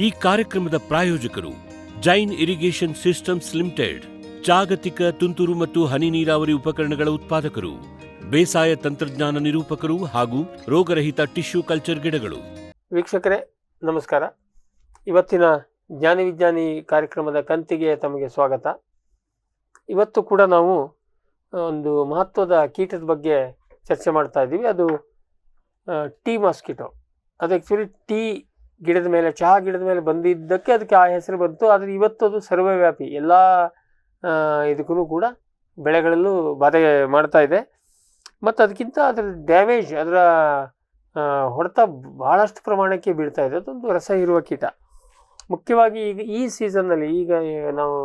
ಈ ಕಾರ್ಯಕ್ರಮದ ಪ್ರಾಯೋಜಕರು ಜೈನ್ ಇರಿಗೇಷನ್ ಸಿಸ್ಟಮ್ಸ್ ಲಿಮಿಟೆಡ್, ಜಾಗತಿಕ ತುಂತುರು ಮತ್ತು ಹನಿ ನೀರಾವರಿ ಉಪಕರಣಗಳ ಉತ್ಪಾದಕರು, ಬೇಸಾಯ ತಂತ್ರಜ್ಞಾನ ನಿರೂಪಕರು ಹಾಗೂ ರೋಗರಹಿತ ಟಿಶ್ಯೂ ಕಲ್ಚರ್ ಗಿಡಗಳು. ವೀಕ್ಷಕರೇ ನಮಸ್ಕಾರ. ಇವತ್ತಿನ ಜ್ಞಾನಿ ವಿಜ್ಞಾನಿ ಕಾರ್ಯಕ್ರಮದ ಕಂತಿಗೆ ತಮಗೆ ಸ್ವಾಗತ. ಇವತ್ತು ಕೂಡ ನಾವು ಒಂದು ಮಹತ್ವದ ಕೀಟದ ಬಗ್ಗೆ ಚರ್ಚೆ ಮಾಡ್ತಾ ಇದ್ದೀವಿ. ಅದು ಟೀ ಮಾಸ್ಕಿಟೋ. ಅದು ಆ್ಯಕ್ಚುಲಿ ಟೀ ಗಿಡದ ಮೇಲೆ, ಚಹಾ ಗಿಡದ ಮೇಲೆ ಬಂದಿದ್ದಕ್ಕೆ ಅದಕ್ಕೆ ಆ ಹೆಸರು ಬಂತು. ಆದರೆ ಇವತ್ತು ಅದು ಸರ್ವವ್ಯಾಪಿ, ಎಲ್ಲ ಇದಕ್ಕೂ ಕೂಡ ಬೆಳೆಗಳಲ್ಲೂ ಬಾಧೆ ಮಾಡ್ತಾ ಇದೆ. ಮತ್ತು ಅದಕ್ಕಿಂತ ಅದರ ಡ್ಯಾಮೇಜ್, ಅದರ ಹೊಡೆತ ಬಹಳಷ್ಟು ಪ್ರಮಾಣಕ್ಕೆ ಬೀಳ್ತಾ ಇದೆ. ಅದೊಂದು ರಸ ಇರುವ ಕೀಟ. ಮುಖ್ಯವಾಗಿ ಈಗ ಈ ಸೀಸನ್ನಲ್ಲಿ, ಈಗ ನಾವು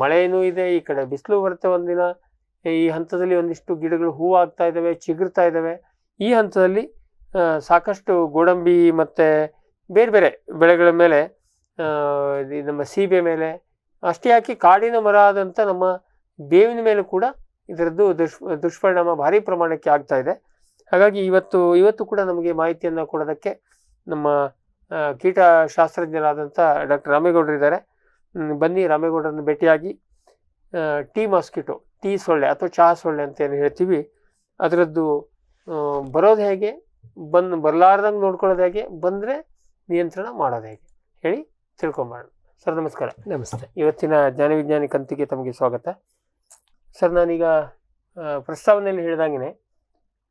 ಮಳೆಯೂ ಇದೆ, ಈ ಕಡೆ ಬಿಸಿಲು ಬರುತ್ತೆ ಒಂದಿನ, ಈ ಹಂತದಲ್ಲಿ ಒಂದಿಷ್ಟು ಗಿಡಗಳು ಹೂವು ಆಗ್ತಾ ಇದ್ದಾವೆ, ಚಿಗುರ್ತಾ ಇದ್ದಾವೆ. ಈ ಹಂತದಲ್ಲಿ ಸಾಕಷ್ಟು ಗೋಡಂಬಿ ಮತ್ತು ಬೇರೆ ಬೇರೆ ಬೆಳೆಗಳ ಮೇಲೆ, ನಮ್ಮ ಸೀಬೆ ಮೇಲೆ, ಅಷ್ಟೇ ಯಾಕೆ ಕಾಡಿನ ಮರ ಆದಂಥ ನಮ್ಮ ಬೇವಿನ ಮೇಲೆ ಕೂಡ ಇದರದ್ದು ದುಷ್ಪರಿಣಾಮ ಭಾರಿ ಪ್ರಮಾಣಕ್ಕೆ ಆಗ್ತಾ ಇದೆ. ಹಾಗಾಗಿ ಇವತ್ತು ಕೂಡ ನಮಗೆ ಮಾಹಿತಿಯನ್ನು ಕೊಡೋದಕ್ಕೆ ನಮ್ಮ ಕೀಟಶಾಸ್ತ್ರಜ್ಞರಾದಂಥ ಡಾಕ್ಟರ್ ರಾಮೇಗೌಡರು ಇದ್ದಾರೆ. ಬನ್ನಿ ರಾಮೇಗೌಡರನ್ನು ಭೇಟಿಯಾಗಿ ಟೀ ಮಾಸ್ಕಿಟೋ, ಟೀ ಸೊಳ್ಳೆ ಅಥವಾ ಚಹಾ ಸೊಳ್ಳೆ ಅಂತ ಏನು ಹೇಳ್ತೀವಿ, ಅದರದ್ದು ಬರೋದು ಹೇಗೆ, ಬರಲಾರ್ದಂಗೆ ನೋಡ್ಕೊಳ್ಳೋದು ಹೇಗೆ, ಬಂದರೆ ನಿಯಂತ್ರಣ ಮಾಡೋದು ಹೇಗೆ ಹೇಳಿ ತಿಳ್ಕೊಂಬೋಣ. ಸರ್ ನಮಸ್ಕಾರ. ನಮಸ್ತೆ. ಇವತ್ತಿನ ಜ್ಞಾನ ವಿಜ್ಞಾನಿ ಕಂತಿಗೆ ತಮಗೆ ಸ್ವಾಗತ. ಸರ್, ನಾನೀಗ ಪ್ರಸ್ತಾವನೆಯಲ್ಲಿ ಹೇಳಿದಂಗೆ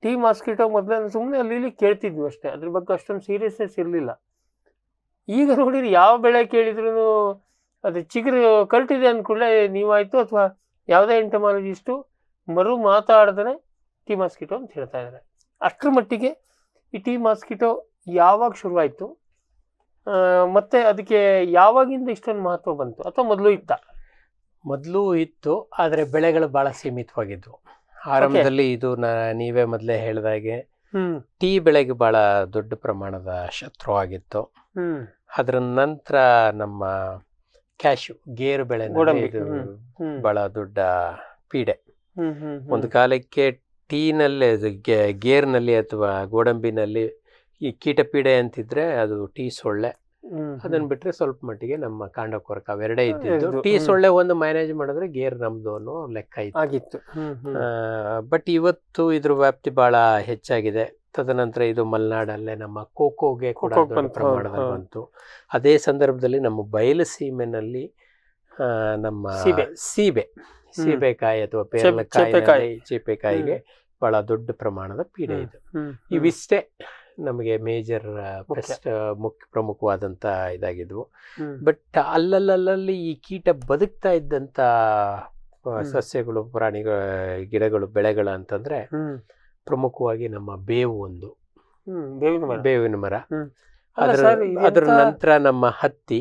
ಟೀ ಮಾಸ್ಕಿಟೋ ಮೊದಲು ಸುಮ್ಮನೆ ಅಲ್ಲಿ ಕೇಳ್ತಿದ್ವಿ ಅಷ್ಟೇ, ಅದ್ರ ಬಗ್ಗೆ ಅಷ್ಟೊಂದು ಸೀರಿಯಸ್ನೆಸ್ ಇರಲಿಲ್ಲ. ಈಗ ನೋಡಿರಿ, ಯಾವ ಬೆಳೆ ಕೇಳಿದ್ರು ಅದು ಚಿಗುರು ಕರೆಕ್ಟಿದೆ ಅಂದ್ಕೂಡಲೇ ನೀವಾಯಿತು ಅಥವಾ ಯಾವುದೇ ಎಂಟಮಾಲಜಿಸ್ಟು ಮಾತಾಡ್ದೇ ಟೀ ಮಾಸ್ಕಿಟೋ ಅಂತ ಹೇಳ್ತಾ ಇದ್ದಾರೆ. ಅಷ್ಟರ ಮಟ್ಟಿಗೆ ಈ ಟೀ ಮಾಸ್ಕಿಟೋ ಯಾವಾಗ ಶುರುವಾಯಿತು, ಮತ್ತು ಅದಕ್ಕೆ ಯಾವಾಗಿಂದ ಇಷ್ಟೊಂದು ಮಹತ್ವ ಬಂತು, ಅಥವಾ ಮೊದಲು ಇತ್ತು, ಆದರೆ ಬೆಳೆಗಳು ಭಾಳ ಸೀಮಿತವಾಗಿದ್ವು. ಆರಂಭದಲ್ಲಿ ಇದು ನೀವೇ ಮೊದಲೇ ಹೇಳಿದಾಗೆ ಟೀ ಬೆಳೆಗೆ ಭಾಳ ದೊಡ್ಡ ಪ್ರಮಾಣದ ಶತ್ರು ಆಗಿತ್ತು. ಅದರ ನಂತರ ನಮ್ಮ ಕ್ಯಾಶು, ಗೇರು ಬೆಳೆ ಬಹಳ ದೊಡ್ಡ ಪೀಡೆ. ಒಂದು ಕಾಲಕ್ಕೆ ಟೀನಲ್ಲಿ, ಗೇರ್ನಲ್ಲಿ ಅಥವಾ ಗೋಡಂಬಿನಲ್ಲಿ ಈ ಕೀಟ ಪೀಡೆ ಅಂತಿದ್ರೆ ಅದು ಟೀ ಸೊಳ್ಳೆ. ಅದನ್ನ ಬಿಟ್ರೆ ಸ್ವಲ್ಪ ಮಟ್ಟಿಗೆ ನಮ್ಮ ಕಾಂಡಕೊರಕ ಅವೆರಡೇ ಇದ್ದಿದ್ದು. ಟೀ ಸೊಳ್ಳೆ ಒಂದು ಮ್ಯಾನೇಜ್ ಮಾಡಿದ್ರೆ ಗೇರ್ ನಮ್ದು ಅನ್ನೋ ಲೆಕ್ಕ ಆಗಿತ್ತು. ಬಟ್ ಇವತ್ತು ಇದ್ರ ವ್ಯಾಪ್ತಿ ಬಹಳ ಹೆಚ್ಚಾಗಿದೆ. ತದನಂತರ ಇದು ಮಲೆನಾಡಲ್ಲೇ ನಮ್ಮ ಕೋಕೋಗೆ ಕೂಡ ಪ್ರಮಾಣದಲ್ಲಿ ಬಂತು. ಅದೇ ಸಂದರ್ಭದಲ್ಲಿ ನಮ್ಮ ಬಯಲು ಸೀಮೆನಲ್ಲಿ ನಮ್ಮ ಸೀಬೆಕಾಯಿ ಅಥವಾ ಪೇರಲಕಾಯಿ, ಚೀಪೆಕಾಯಿಗೆ ಬಹಳ ದೊಡ್ಡ ಪ್ರಮಾಣದ ಪೀಡೆ ಇದೆ. ಇವಿಷ್ಟೇ ನಮಗೆ ಮೇಜರ್ ಪ್ರಮುಖವಾದಂತ ಇದಾಗಿದ್ವು. ಬಟ್ ಅಲ್ಲಲ್ಲಿ ಈ ಕೀಟ ಬದುಕ್ತಾ ಇದ್ದಂತ ಸಸ್ಯಗಳು, ಪ್ರಾಣಿಗಳ, ಗಿಡಗಳು, ಬೆಳೆಗಳು ಅಂತಂದ್ರೆ ಪ್ರಮುಖವಾಗಿ ನಮ್ಮ ಬೇವು ಒಂದು, ಬೇವಿನ ಮರ. ಅದರ ನಂತರ ನಮ್ಮ ಹತ್ತಿ.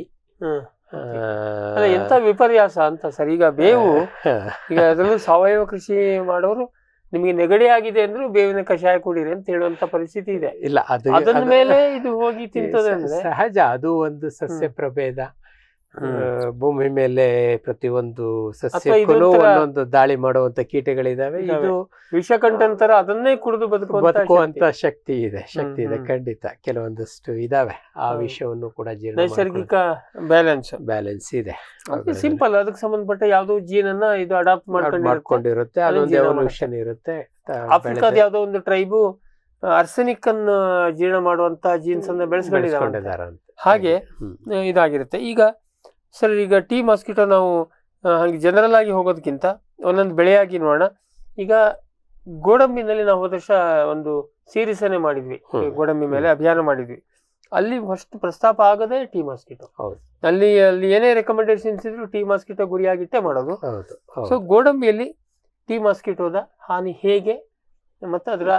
ಎಂತ ವಿಪರ್ಯಾಸ ಅಂತ ಸರ್. ಈಗ ಬೇವು, ಈಗ ಅದರಲ್ಲೂ ಸಾವಯವ ಕೃಷಿ ಮಾಡೋರು ನಿಮಗೆ ನೆಗಡಿ ಆಗಿದೆ ಅಂದ್ರೂ ಬೇವಿನ ಕಷಾಯ ಕುಡೀರಿ ಅಂತ ಹೇಳುವಂತ ಪರಿಸ್ಥಿತಿ ಇದೆ. ಇಲ್ಲ, ಅದರ ಮೇಲೆ ಇದು ಹೋಗಿ ತಿಂತದೆ ಸಹಜ. ಅದು ಒಂದು ಸಸ್ಯ ಪ್ರಭೇದ. ಭೂಮಿ ಮೇಲೆ ಪ್ರತಿಯೊಂದು ಸಸ್ಯಕ್ಕೂ ಒಂದೊಂದು ದಾಳಿ ಮಾಡುವಂತ ಕೀಟಗಳಿದಾವೆ. ಇದು ವಿಷಕಂಠಂತರ ಅದನ್ನೇ ಕುಡಿದು ಬದುಕುವಂತ ಶಕ್ತಿ ಇದೆ. ಖಂಡಿತ ಕೆಲವೊಂದಷ್ಟು ಇದಾವೆ. ಆ ವಿಷಯವನ್ನು ಕೂಡ ನೈಸರ್ಗಿಕ ಬ್ಯಾಲೆನ್ಸ್ ಇದೆ. ಸಿಂಪಲ್, ಅದಕ್ಕೆ ಸಂಬಂಧಪಟ್ಟ ಯಾವ್ದೋ ಜೀನ್ ಅನ್ನ ಇದು ಅಡಾಪ್ಟ್ ಮಾಡ್ಕೊಂಡಿರುತ್ತೆ. ಅದೊಂದು ಎವಲ್ಯೂಷನ್ ಇರುತ್ತೆ. ಆಫ್ರಿಕಾದ ಯಾವ್ದೋ ಒಂದು ಟ್ರೈಬು ಅರ್ಸೆನಿಕ್ ಅನ್ನು ಜೀರ್ಣ ಮಾಡುವಂತ ಜೀನ್ಸ್ ಅನ್ನ ಬೆಳೆಸ್ಕೊಂಡಿದ್ದಾರೆ. ಹಾಗೆ ಇದಾಗಿರುತ್ತೆ. ಈಗ ಸರ್, ಈಗ ಟೀ ಮಾಸ್ಕಿಟೋ ನಾವು ಹಾಗೆ ಜನರಲ್ ಆಗಿ ಹೋಗೋದಕ್ಕಿಂತ ಒಂದೊಂದು ಬೆಳೆಯಾಗಿ ನೋಡೋಣ. ಈಗ ಗೋಡಂಬಿನಲ್ಲಿ ನಾವು ಹೋದ ವರ್ಷ ಒಂದು ಸೀರೀಸನ್ನೇ ಮಾಡಿದ್ವಿ, ಗೋಡಂಬಿ ಮೇಲೆ ಅಭಿಯಾನ ಮಾಡಿದ್ವಿ. ಅಲ್ಲಿ ಫಸ್ಟ್ ಪ್ರಸ್ತಾಪ ಆಗದೆ ಟೀ ಮಾಸ್ಕಿಟೋ. ಅಲ್ಲಿ ಏನೇ ರೆಕಮೆಂಡೇಶನ್ಸ್ ಇದ್ರು ಟೀ ಮಾಸ್ಕಿಟೋ ಗುರಿಯಾಗಿಟ್ಟೆ ಮಾಡೋದು. ಸೊ ಗೋಡಂಬಿಯಲ್ಲಿ ಟೀ ಮಾಸ್ಕಿಟೋದ ಹಾನಿ ಹೇಗೆ, ಮತ್ತೆ ಅದರ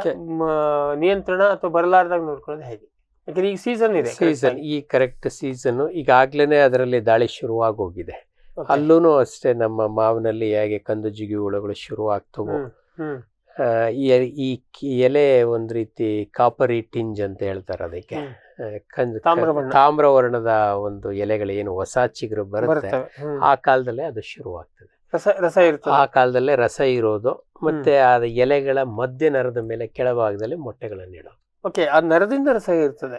ನಿಯಂತ್ರಣ ಅಥವಾ ಬರಲಾರ್ದಾಗ ನೋಡ್ಕೊಳ್ಳೋದು ಹೇಗೆ? ಯಾಕಂದ್ರೆ ಈಗ ಸೀಸನ್ ಇದೆ, ಈ ಕರೆಕ್ಟ್ ಸೀಸನ್ ಈಗಾಗ್ಲೇನೆ ಅದರಲ್ಲಿ ದಾಳಿ ಶುರುವಾಗೋಗಿದೆ. ಅಲ್ಲೂ ಅಷ್ಟೇ, ನಮ್ಮ ಮಾವಿನಲ್ಲಿ ಹೇಗೆ ಕಂದು ಜಿಗಿ ಹುಳುಗಳು ಶುರುವಾಗ್ತವು. ಈ ಎಲೆ ಒಂದ್ ರೀತಿ ಕಾಪರಿ ಟಿಂಜ್ ಅಂತ ಹೇಳ್ತಾರೆ ಅದಕ್ಕೆ. ತಾಮ್ರ ವರ್ಣದ ಒಂದು ಎಲೆಗಳು ಏನು ಹೊಸ ಚಿಗುರು ಬರುತ್ತೆ, ಆ ಕಾಲದಲ್ಲೇ ಅದು ಶುರುವಾಗ್ತದೆ. ಆ ಕಾಲದಲ್ಲೇ ರಸ ಇರೋದು. ಮತ್ತೆ ಆ ಎಲೆಗಳ ಮಧ್ಯ ನರದ ಮೇಲೆ ಕೆಳಭಾಗದಲ್ಲಿ ಮೊಟ್ಟೆಗಳನ್ನು ಇಡೋದು. ಓಕೆ, ಆ ನರದಿಂದ ರಸ ಇರ್ತದೆ.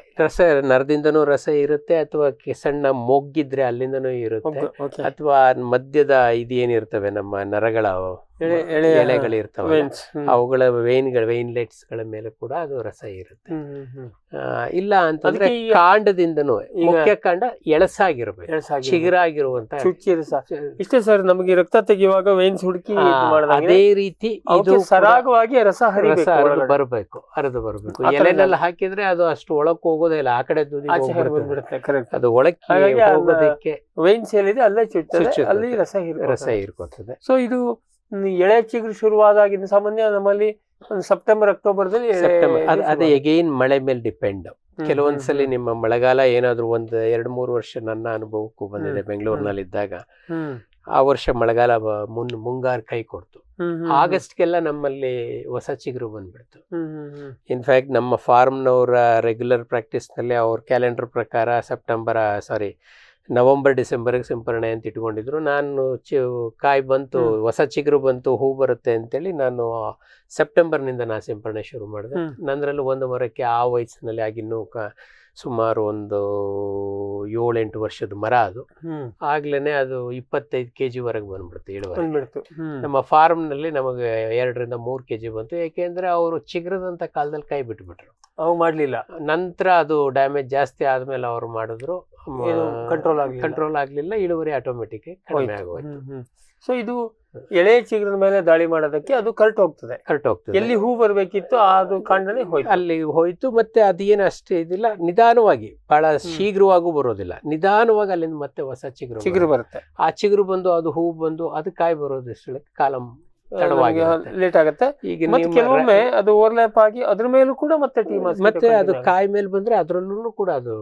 ನರದಿಂದನೂ ರಸ ಇರುತ್ತೆ, ಅಥವಾ ಸಣ್ಣ ಮೊಗ್ಗಿದ್ರೆ ಅಲ್ಲಿಂದನೂ ಇರುತ್ತೆ, ಓಕೆ. ಅಥವಾ ಮಧ್ಯದ ಇದೇನಿರ್ತವೆ ನಮ್ಮ ನರಗಳ ಎಳೆಗಳಿರ್ತವೆ, ಅವುಗಳ ವೇನ್ಲೆಟ್ಸ್ ಗಳ ಮೇಲೆ ಕೂಡ ಅದು ರಸ ಇರುತ್ತೆ. ಇಲ್ಲ ಅಂತಂದ್ರೆ ಕಾಂಡದಿಂದನೂ, ಮುಖ್ಯ ಕಾಂಡ ಎಳಸಾಗಿರ್ಬೇಕು, ಚಿಗುರಾಗಿರುವಂತ ಚುಚ್ಚಿ ರಸ. ಇಷ್ಟೇ ಸರ್, ನಮಗೆ ರಕ್ತ ತೆಗೆಯುವಾಗ ವೇನ್ಸ್ ಹುಡುಕಿ ಅದೇ ರೀತಿ ಇದು ಸರಾಗವಾಗಿ ರಸ ಹರಿದು ಬರಬೇಕು. ಎಲೆನೆಲ್ಲ ಹಾಕಿದ್ರೆ ಅದು ಅಷ್ಟು ಒಳಕ್ ಹೋಗೋದೇ ಇಲ್ಲ, ಆ ಕಡೆ ಅದು ಒಳಕ್ಕೆ ಹೋಗೋದಕ್ಕೆ ವೇನ್ಸ್ ಏನಿದೆ ಅಲ್ಲೇ ಚುಚ್ಚುತ್ತೆ, ಅಲ್ಲಿ ರಸ ಹೀರ್ಕೊತದೆ. ಸೊ ಇದು ಎಳೆ ಚಿಗುರು ಶುರುವಾದಾಗಿನ ಸಾಮಾನ್ಯ ನಮ್ಮಲ್ಲಿ ಸೆಪ್ಟೆಂಬರ್ ಅಕ್ಟೋಬರ್ದಲ್ಲಿ ಅದೇ ಎಗೈನ್ ಮಳೆ ಮೇಲೆ ಡಿಪೆಂಡ್. ಕೆಲವೊಂದ್ಸಲಿ ನಿಮ್ಮ ಮಳೆಗಾಲ ಏನಾದ್ರು 1-2-3 ವರ್ಷ ನನ್ನ ಅನುಭವಕ್ಕೂ ಬಂದಿದೆ ಬೆಂಗಳೂರಿನಲ್ಲಿ ಇದ್ದಾಗ. ಆ ವರ್ಷ ಮಳೆಗಾಲ ಮುಂಗಾರು ಕೈ ಕೊಡ್ತು. ಆಗಸ್ಟ್ಗೆಲ್ಲ ನಮ್ಮಲ್ಲಿ ಹೊಸ ಚಿಗುರು ಬಂದ್ಬಿಡ್ತು. ಇನ್ಫ್ಯಾಕ್ಟ್ ನಮ್ಮ ಫಾರ್ಮ್ನವರ ರೆಗ್ಯುಲರ್ ಪ್ರಾಕ್ಟೀಸ್ ನಲ್ಲಿ ಅವ್ರ ಕ್ಯಾಲೆಂಡರ್ ಪ್ರಕಾರ ನವೆಂಬರ್ ಡಿಸೆಂಬರ್ಗೆ ಸಿಂಪರಣೆ ಅಂತ ಇಟ್ಕೊಂಡಿದ್ರು. ನಾನು ಕಾಯಿ ಬಂತು, ಹೊಸ ಚಿಗುರು ಬಂತು, ಹೂ ಬರುತ್ತೆ ಅಂತೇಳಿ ನಾನು ಸೆಪ್ಟೆಂಬರ್ನಿಂದ ನಾ ಸಿಂಪರಣೆ ಶುರು ಮಾಡಿದೆ. ನಂದ್ರಲ್ಲಿ ಒಂದು ಮರಕ್ಕೆ ಆ ವಯಸ್ಸಿನಲ್ಲಿ ಆಗಿನ್ನೂ ಸುಮಾರು ಒಂದು 7-8 ವರ್ಷದ ಮರ ಅದು. ಆಗ್ಲೇನೆ ಅದು 25 kg ವರೆಗೆ ಬಂದ್ಬಿಡುತ್ತೆ ಇಳುವರಿ. ನಮ್ಮ ಫಾರ್ಮ್ ನಲ್ಲಿ ನಮಗೆ 2-3 kg ಬಂತು. ಯಾಕೆಂದ್ರೆ ಅವರು ಚಿಗುರದಂತ ಕಾಲದಲ್ಲಿ ಕೈ ಬಿಟ್ಬಿಟ್ರು, ಅವು ಮಾಡ್ಲಿಲ್ಲ. ನಂತರ ಅದು ಡ್ಯಾಮೇಜ್ ಜಾಸ್ತಿ ಆದ್ಮೇಲೆ ಅವ್ರು ಮಾಡಿದ್ರು, ಕಂಟ್ರೋಲ್ ಆಗ್ಲಿಲ್ಲ, ಇಳುವರಿ ಆಟೋಮೆಟಿಕ್ ಕಡಿಮೆ ಆಗೋಯ್ತು. ಸೊ ಇದು ಎಳೆ ಚಿಗುರಿನ ಮೇಲೆ ದಾಳಿ ಮಾಡೋದಕ್ಕೆ ಅದು ಕರೆಕ್ಟ್ ಹೋಗ್ತದೆ. ಎಲ್ಲಿ ಹೂ ಬರ್ಬೇಕಿತ್ತು ಅದು ಕಾಂಡನೇ ಅಲ್ಲಿ ಹೋಯ್ತು. ಮತ್ತೆ ಅದೇನು ಅಷ್ಟೇ ಇದಿಲ್ಲ, ನಿಧಾನವಾಗಿ, ಬಹಳ ಶೀಘ್ರವಾಗೂ ಬರೋದಿಲ್ಲ, ನಿಧಾನವಾಗಿ ಅಲ್ಲಿಂದ ಮತ್ತೆ ಹೊಸ ಚಿಗುರು ಬರುತ್ತೆ. ಆ ಚಿಗುರು ಬಂದು ಅದು ಹೂ ಬಂದು ಅದು ಕಾಯಿ ಬರೋದಷ್ಟು ಕಾಲ ಲೇಟ್ ಆಗುತ್ತೆ. ಈಗ ಕೆಲವೊಮ್ಮೆ ಅದು ಓವರ್ಲ್ಯಾಪ್ ಆಗಿ ಅದ್ರ ಮೇಲೂ ಕೂಡ ಮತ್ತೆ ಅದು ಕಾಯಿ ಮೇಲೆ ಬಂದ್ರೆ ಅದ್ರಲ್ಲೂ ಕೂಡ ಅದು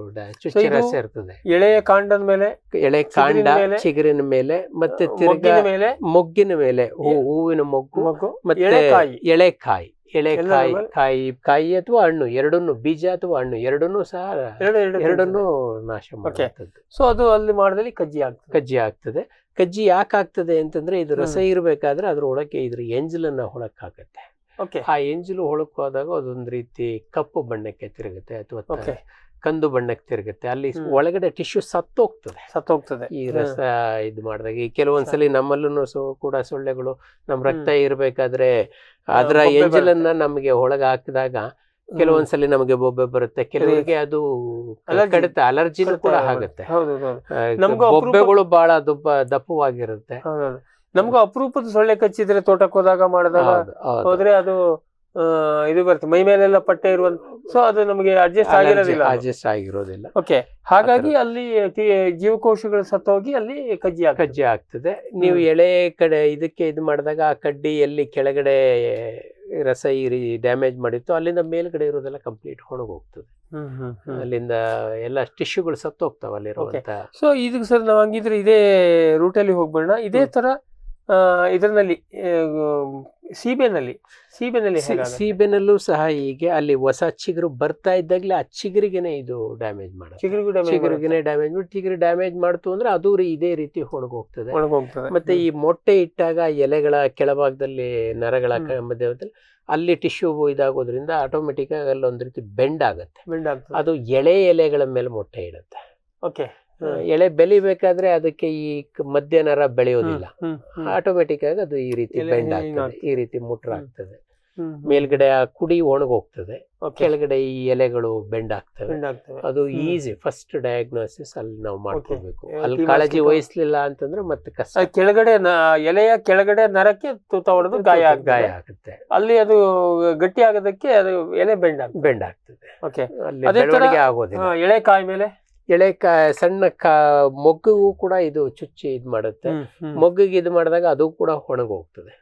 ರಸ ಇರ್ತದೆ. ಎಳೆಯ ಕಾಂಡದ ಮೇಲೆ, ಎಳೆ ಕಾಂಡ, ಚಿಗುರಿನ ಮೇಲೆ, ಮತ್ತೆ ತಿರ್ಗಾ ಮೊಗ್ಗಿನ ಮೇಲೆ, ಹೂವಿನ ಮೊಗ್ಗು, ಮತ್ತೆ ಎಳೆ ಕಾಯಿ ಅಥವಾ ಹಣ್ಣು ಎರಡನ್ನು, ಬೀಜ ಅಥವಾ ಹಣ್ಣು ಎರಡನ್ನೂ ಸಹ ಎರಡನ್ನೂ ನಾಶ ಮಾಡುತ್ತದೆ. ಸೊ ಅದು ಅಲ್ಲಿ ಮಾಡಿದಲ್ಲಿ ಕಜ್ಜಿ ಆಗ್ತದೆ. ಕಜ್ಜಿ ಯಾಕೆ ಆಗ್ತದೆ ಅಂತಂದ್ರೆ ಇದು ರಸ ಇರ್ಬೇಕಾದ್ರೆ ಅದ್ರ ಒಳಕ್ಕೆ ಇದ್ರ ಎಂಜಲನ್ನ ಹೊಳಕ್ಕಾಗತ್ತೆ. ಆ ಎಂಜಲು ಹೊಳಕೋದಾಗ ಅದೊಂದ್ ರೀತಿ ಕಪ್ಪು ಬಣ್ಣಕ್ಕೆ ತಿರುಗುತ್ತೆ ಅಥವಾ ಕಂದು ಬಣ್ಣಕ್ಕೆ ತಿರುಗುತ್ತೆ. ಅಲ್ಲಿ ಒಳಗಡೆ ಟಿಶ್ಯೂ ಸತ್ತೋಗ್ತದೆ ಈ ರಸ ಇದು ಮಾಡಿದಾಗ. ಈ ಕೆಲವೊಂದ್ಸಲಿ ನಮ್ಮಲ್ಲೂ ಕೂಡ ಸೊಳ್ಳೆಗಳು ನಮ್ ರಕ್ತ ಇರ್ಬೇಕಾದ್ರೆ ಅದರ ಎಂಜಲನ್ನ ನಮಗೆ ಒಳಗೆ ಹಾಕಿದಾಗ ಕೆಲವೊಂದ್ಸಲಿ ನಮಗೆ ಬೊಬ್ಬೆ ಬರುತ್ತೆ, ಕೆಲವರಿಗೆ ಅದು ಕಡಿತ ಅಲರ್ಜಿನೂ ಕೂಡ ಆಗುತ್ತೆ. ಬೊಬ್ಬೆಗಳು ಬಹಳ ದಪ್ಪವಾಗಿರುತ್ತೆ. ನಮ್ಗೂ ಅಪರೂಪದ ಸೊಳ್ಳೆ ಕಚ್ಚಿದ್ರೆ ತೋಟಕ್ಕೆ ಹೋದಾಗ ಮಾಡಿದಾಗ ಹೋದ್ರೆ ಅದು ಇದು ಬರುತ್ತೆ, ಮೈ ಮೇಲೆಲ್ಲ ಪಟ್ಟೆ ಇರುವಂತ. ಸೊ ಅದು ನಮಗೆ ಅಡ್ಜಸ್ಟ್ ಆಗಿರೋದಿಲ್ಲ. ಓಕೆ, ಹಾಗಾಗಿ ಅಲ್ಲಿ ಜೀವಕೋಶಗಳು ಸತ್ತೋಗಿ ಅಲ್ಲಿ ಕಜ್ಜಿ ಆಗ್ತದೆ. ನೀವು ಎಳೆ ಕಡೆ ಇದಕ್ಕೆ ಇದು ಮಾಡಿದಾಗ ಆ ಕಡ್ಡಿ ಎಲ್ಲಿ ಕೆಳಗಡೆ ರಸ ಹೀರಿ ಡ್ಯಾಮೇಜ್ ಮಾಡಿತ್ತು ಅಲ್ಲಿಂದ ಮೇಲ್ಗಡೆ ಇರೋದೆಲ್ಲ ಕಂಪ್ಲೀಟ್ ಹೋಗ್ತದೆ. ಅಲ್ಲಿಂದ ಎಲ್ಲ ಟಿಶ್ಯೂಗಳು ಸತ್ತೋಗ್ತಾವ ಅಲ್ಲಿರುವಂತ. ಸೊ ಇದಕ್ಕೆ ಸರ್ ನಾವು ಹಂಗಿದ್ರೆ ಇದೇ ರೂಟಲ್ಲಿ ಹೋಗ್ಬೇಡ. ಇದೇ ತರ ಇದರಲ್ಲಿ ಸೀಬೆನಲ್ಲೂ ಸಹ ಹೀಗೆ ಅಲ್ಲಿ ಹೊಸ ಚಿಗುರು ಬರ್ತಾ ಇದ್ದಾಗಲೇ ಆ ಚಿಗುರಿಗೆನೆ ಇದು ಡ್ಯಾಮೇಜ್ ಮಾಡುತ್ತೆ. ಚಿಗುರು ಡ್ಯಾಮೇಜ್ ಮಾಡ್ತು ಅಂದ್ರೆ ಅದು ಇದೇ ರೀತಿ ಒಣಗೋಗ್ತದೆ. ಮತ್ತೆ ಈ ಮೊಟ್ಟೆ ಇಟ್ಟಾಗ ಎಲೆಗಳ ಕೆಳಭಾಗದಲ್ಲಿ ನರಗಳ ಮಧ್ಯದಲ್ಲಿ ಅಲ್ಲಿ ಟಿಶ್ಯೂ ಇದಾಗೋದ್ರಿಂದ ಆಟೋಮೆಟಿಕ್ ಆಗಿ ಅಲ್ಲೊಂದ್ ರೀತಿ ಬೆಂಡ್ ಆಗುತ್ತೆ. ಅದು ಎಲೆಗಳ ಮೇಲೆ ಮೊಟ್ಟೆ ಇಡುತ್ತೆ. ಓಕೆ, ಎಳೆ ಬೆಳಿಬೇಕಾದ್ರೆ ಅದಕ್ಕೆ ಈ ಮಧ್ಯ ನರ ಬೆಳೆಯೋದಿಲ್ಲ, ಆಟೋಮೆಟಿಕ್ ಆಗಿ ಅದು ಈ ರೀತಿ ಬೆಂಡ್ ಆಗ್ತದೆ, ಈ ರೀತಿ ಮುಟ್ರ ಆಗ್ತದೆ. ಮೇಲ್ಗಡೆ ಆ ಕುಡಿ ಒಣಗೋಗ್ತದೆ, ಕೆಳಗಡೆ ಈ ಎಲೆಗಳು ಬೆಂಡ್ ಆಗ್ತವೆ. ಅದು ಈಸಿ ಫಸ್ಟ್ ಡಯಾಗ್ನೋಸಿಸ್ ಅಲ್ಲಿ ನಾವು ಮಾಡ್ಕೋಬೇಕು. ಅಲ್ಲಿ ಕಾಳಜಿ ವಹಿಸ್ಲಿಲ್ಲ ಅಂತಂದ್ರೆ ಮತ್ತೆ ಕಷ್ಟ. ಕೆಳಗಡೆ ಎಲೆಯ ಕೆಳಗಡೆ ನರಕ್ಕೆ ತೂತ ಹೊಡೆದು ಗಾಯ ಆಗುತ್ತೆ. ಅಲ್ಲಿ ಅದು ಗಟ್ಟಿ ಆಗೋದಕ್ಕೆ ಅದು ಎಲೆ ಬೆಂಡ್ ಆಗ್ತದೆ. ಅದೇ ತರ ಎಳೆ ಕಾಯಿ ಮೇಲೆ ಸಣ್ಣ ಮೊಗ್ಗಿಗೂ ಕೂಡ ಇದು ಚುಚ್ಚಿ ಇದ್ ಮಾಡುತ್ತೆ. ಮೊಗ್ಗಿಗೆ ಇದು ಮಾಡಿದಾಗ ಅದು ಕೂಡ ಒಣಗೋಗ್ತದೆ,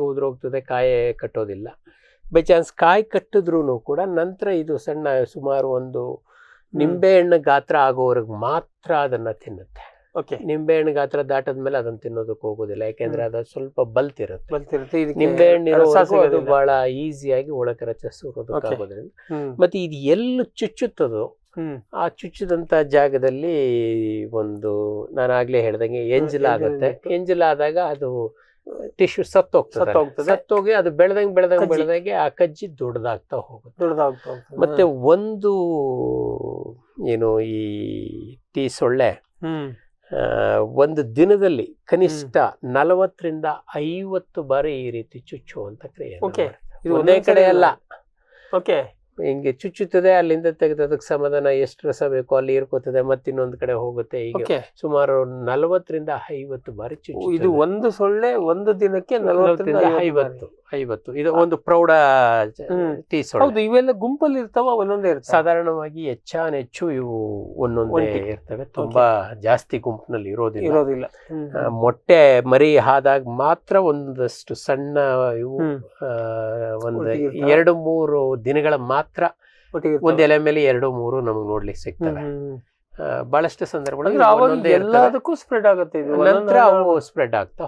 ಉದುರೋಗ್ತದೆ, ಕಾಯಿ ಕಟ್ಟೋದಿಲ್ಲ. ಬೈ ಚಾನ್ಸ್ ಕಾಯಿ ಕಟ್ಟಿದ್ರು ಕೂಡ ನಂತರ ಇದು ಸಣ್ಣ ಸುಮಾರು ಒಂದು ನಿಂಬೆಹಣ್ಣು ಗಾತ್ರ ಆಗೋವರೆಗೆ ಮಾತ್ರ ಅದನ್ನ ತಿನ್ನುತ್ತೆ. ನಿಂಬೆಹಣ್ಣು ಗಾತ್ರ ದಾಟದ್ಮೇಲೆ ಅದನ್ನ ತಿನ್ನೋದಕ್ಕೆ ಹೋಗೋದಿಲ್ಲ, ಯಾಕೆಂದ್ರೆ ಅದು ಸ್ವಲ್ಪ ಬಲ್ತಿರುತ್ತೆ. ನಿಂಬೆಹಣ್ಣು ಅದು ಬಹಳ ಈಸಿಯಾಗಿ ಒಳಗೆ ರಚಿಸೋದಕ್ಕಾಗೋದ್ರಿಂದ. ಮತ್ತೆ ಇದು ಎಲ್ಲಿ ಚುಚ್ಚುತ್ತದೋ ಆ ಚುಚ್ಚಿದಂತ ಜಾಗದಲ್ಲಿ ಒಂದು ನಾನು ಆಗ್ಲೇ ಹೇಳ್ದಂಗೆ ಎಂಜಲಾಗುತ್ತೆ. ಎಂಜಲಾದಾಗ ಅದು ಟಿಶ್ಯೂ ಸತ್ತೋಗಿ ಅದು ಬೆಳೆದಂಗೆ ಆ ಕಜ್ಜಿ ದೊಡ್ಡದಾಗ್ತಾ ಹೋಗುತ್ತೆ. ಮತ್ತೆ ಒಂದು ಏನು ಈ ಟೀ ಸೊಳ್ಳೆ ಒಂದು ದಿನದಲ್ಲಿ ಕನಿಷ್ಠ 40ರಿಂದ 50 ಬಾರಿ ಈ ರೀತಿ ಚುಚ್ಚುವಂತ ಕ್ರಿಯೆ. ಒಂದೇ ಕಡೆ ಅಲ್ಲ, ಹಿಂಗೆ ಚುಚ್ಚುತ್ತದೆ, ಅಲ್ಲಿಂದ ತೆಗೆದು ಅದಕ್ಕೆ ಸಮಾಧಾನ ಎಷ್ಟು ರಸ ಬೇಕೋ ಅಲ್ಲಿ ಇರ್ಕೋತದೆ, ಮತ್ತೆ ಇನ್ನೊಂದು ಕಡೆ ಹೋಗುತ್ತೆ. ಈಗ ಸುಮಾರು 40ರಿಂದ 50 ಬಾರಿ ಚುಚ್ಚು. ಇದು ಒಂದು ಸೊಳ್ಳೆ ಒಂದು ದಿನಕ್ಕೆ 40ರಿಂದ 50. ಇದು ಒಂದು ಪ್ರೌಢ ಟೀ ಸೊಳ್ಳೆ. ಇವೆಲ್ಲ ಗುಂಪಲ್ಲಿ ಇರ್ತಾವ, ಒಂದೊಂದೇ ಇರ್ತವೆ? ಸಾಧಾರಣವಾಗಿ ಹೆಚ್ಚು ಇವು ಒಂದೊಂದೇ ಇರ್ತವೆ, ತುಂಬಾ ಜಾಸ್ತಿ ಗುಂಪಿನಲ್ಲಿ ಇರೋದಿಲ್ಲ. ಮೊಟ್ಟೆ ಮರಿ ಆದಾಗ ಮಾತ್ರ ಒಂದಷ್ಟು ಸಣ್ಣ ಇವು ಒಂದು 2-3 ದಿನಗಳ ಮಾತ್ರ ಒಂದ್ ಎಲೆ ಮೇಲೆ 2-3 ನಮಗ್ ನೋಡ್ಲಿಕ್ಕೆ ಸಿಗ್ತವೆ. ಬಹಳಷ್ಟು ಸಂದರ್ಭಗಳಲ್ಲಿ ಎಲ್ಲದಕ್ಕೂ ಸ್ಪ್ರೆಡ್ ಆಗುತ್ತೆ. ನಂತರ ಅವು ಸ್ಪ್ರೆಡ್ ಆಗ್ತಾ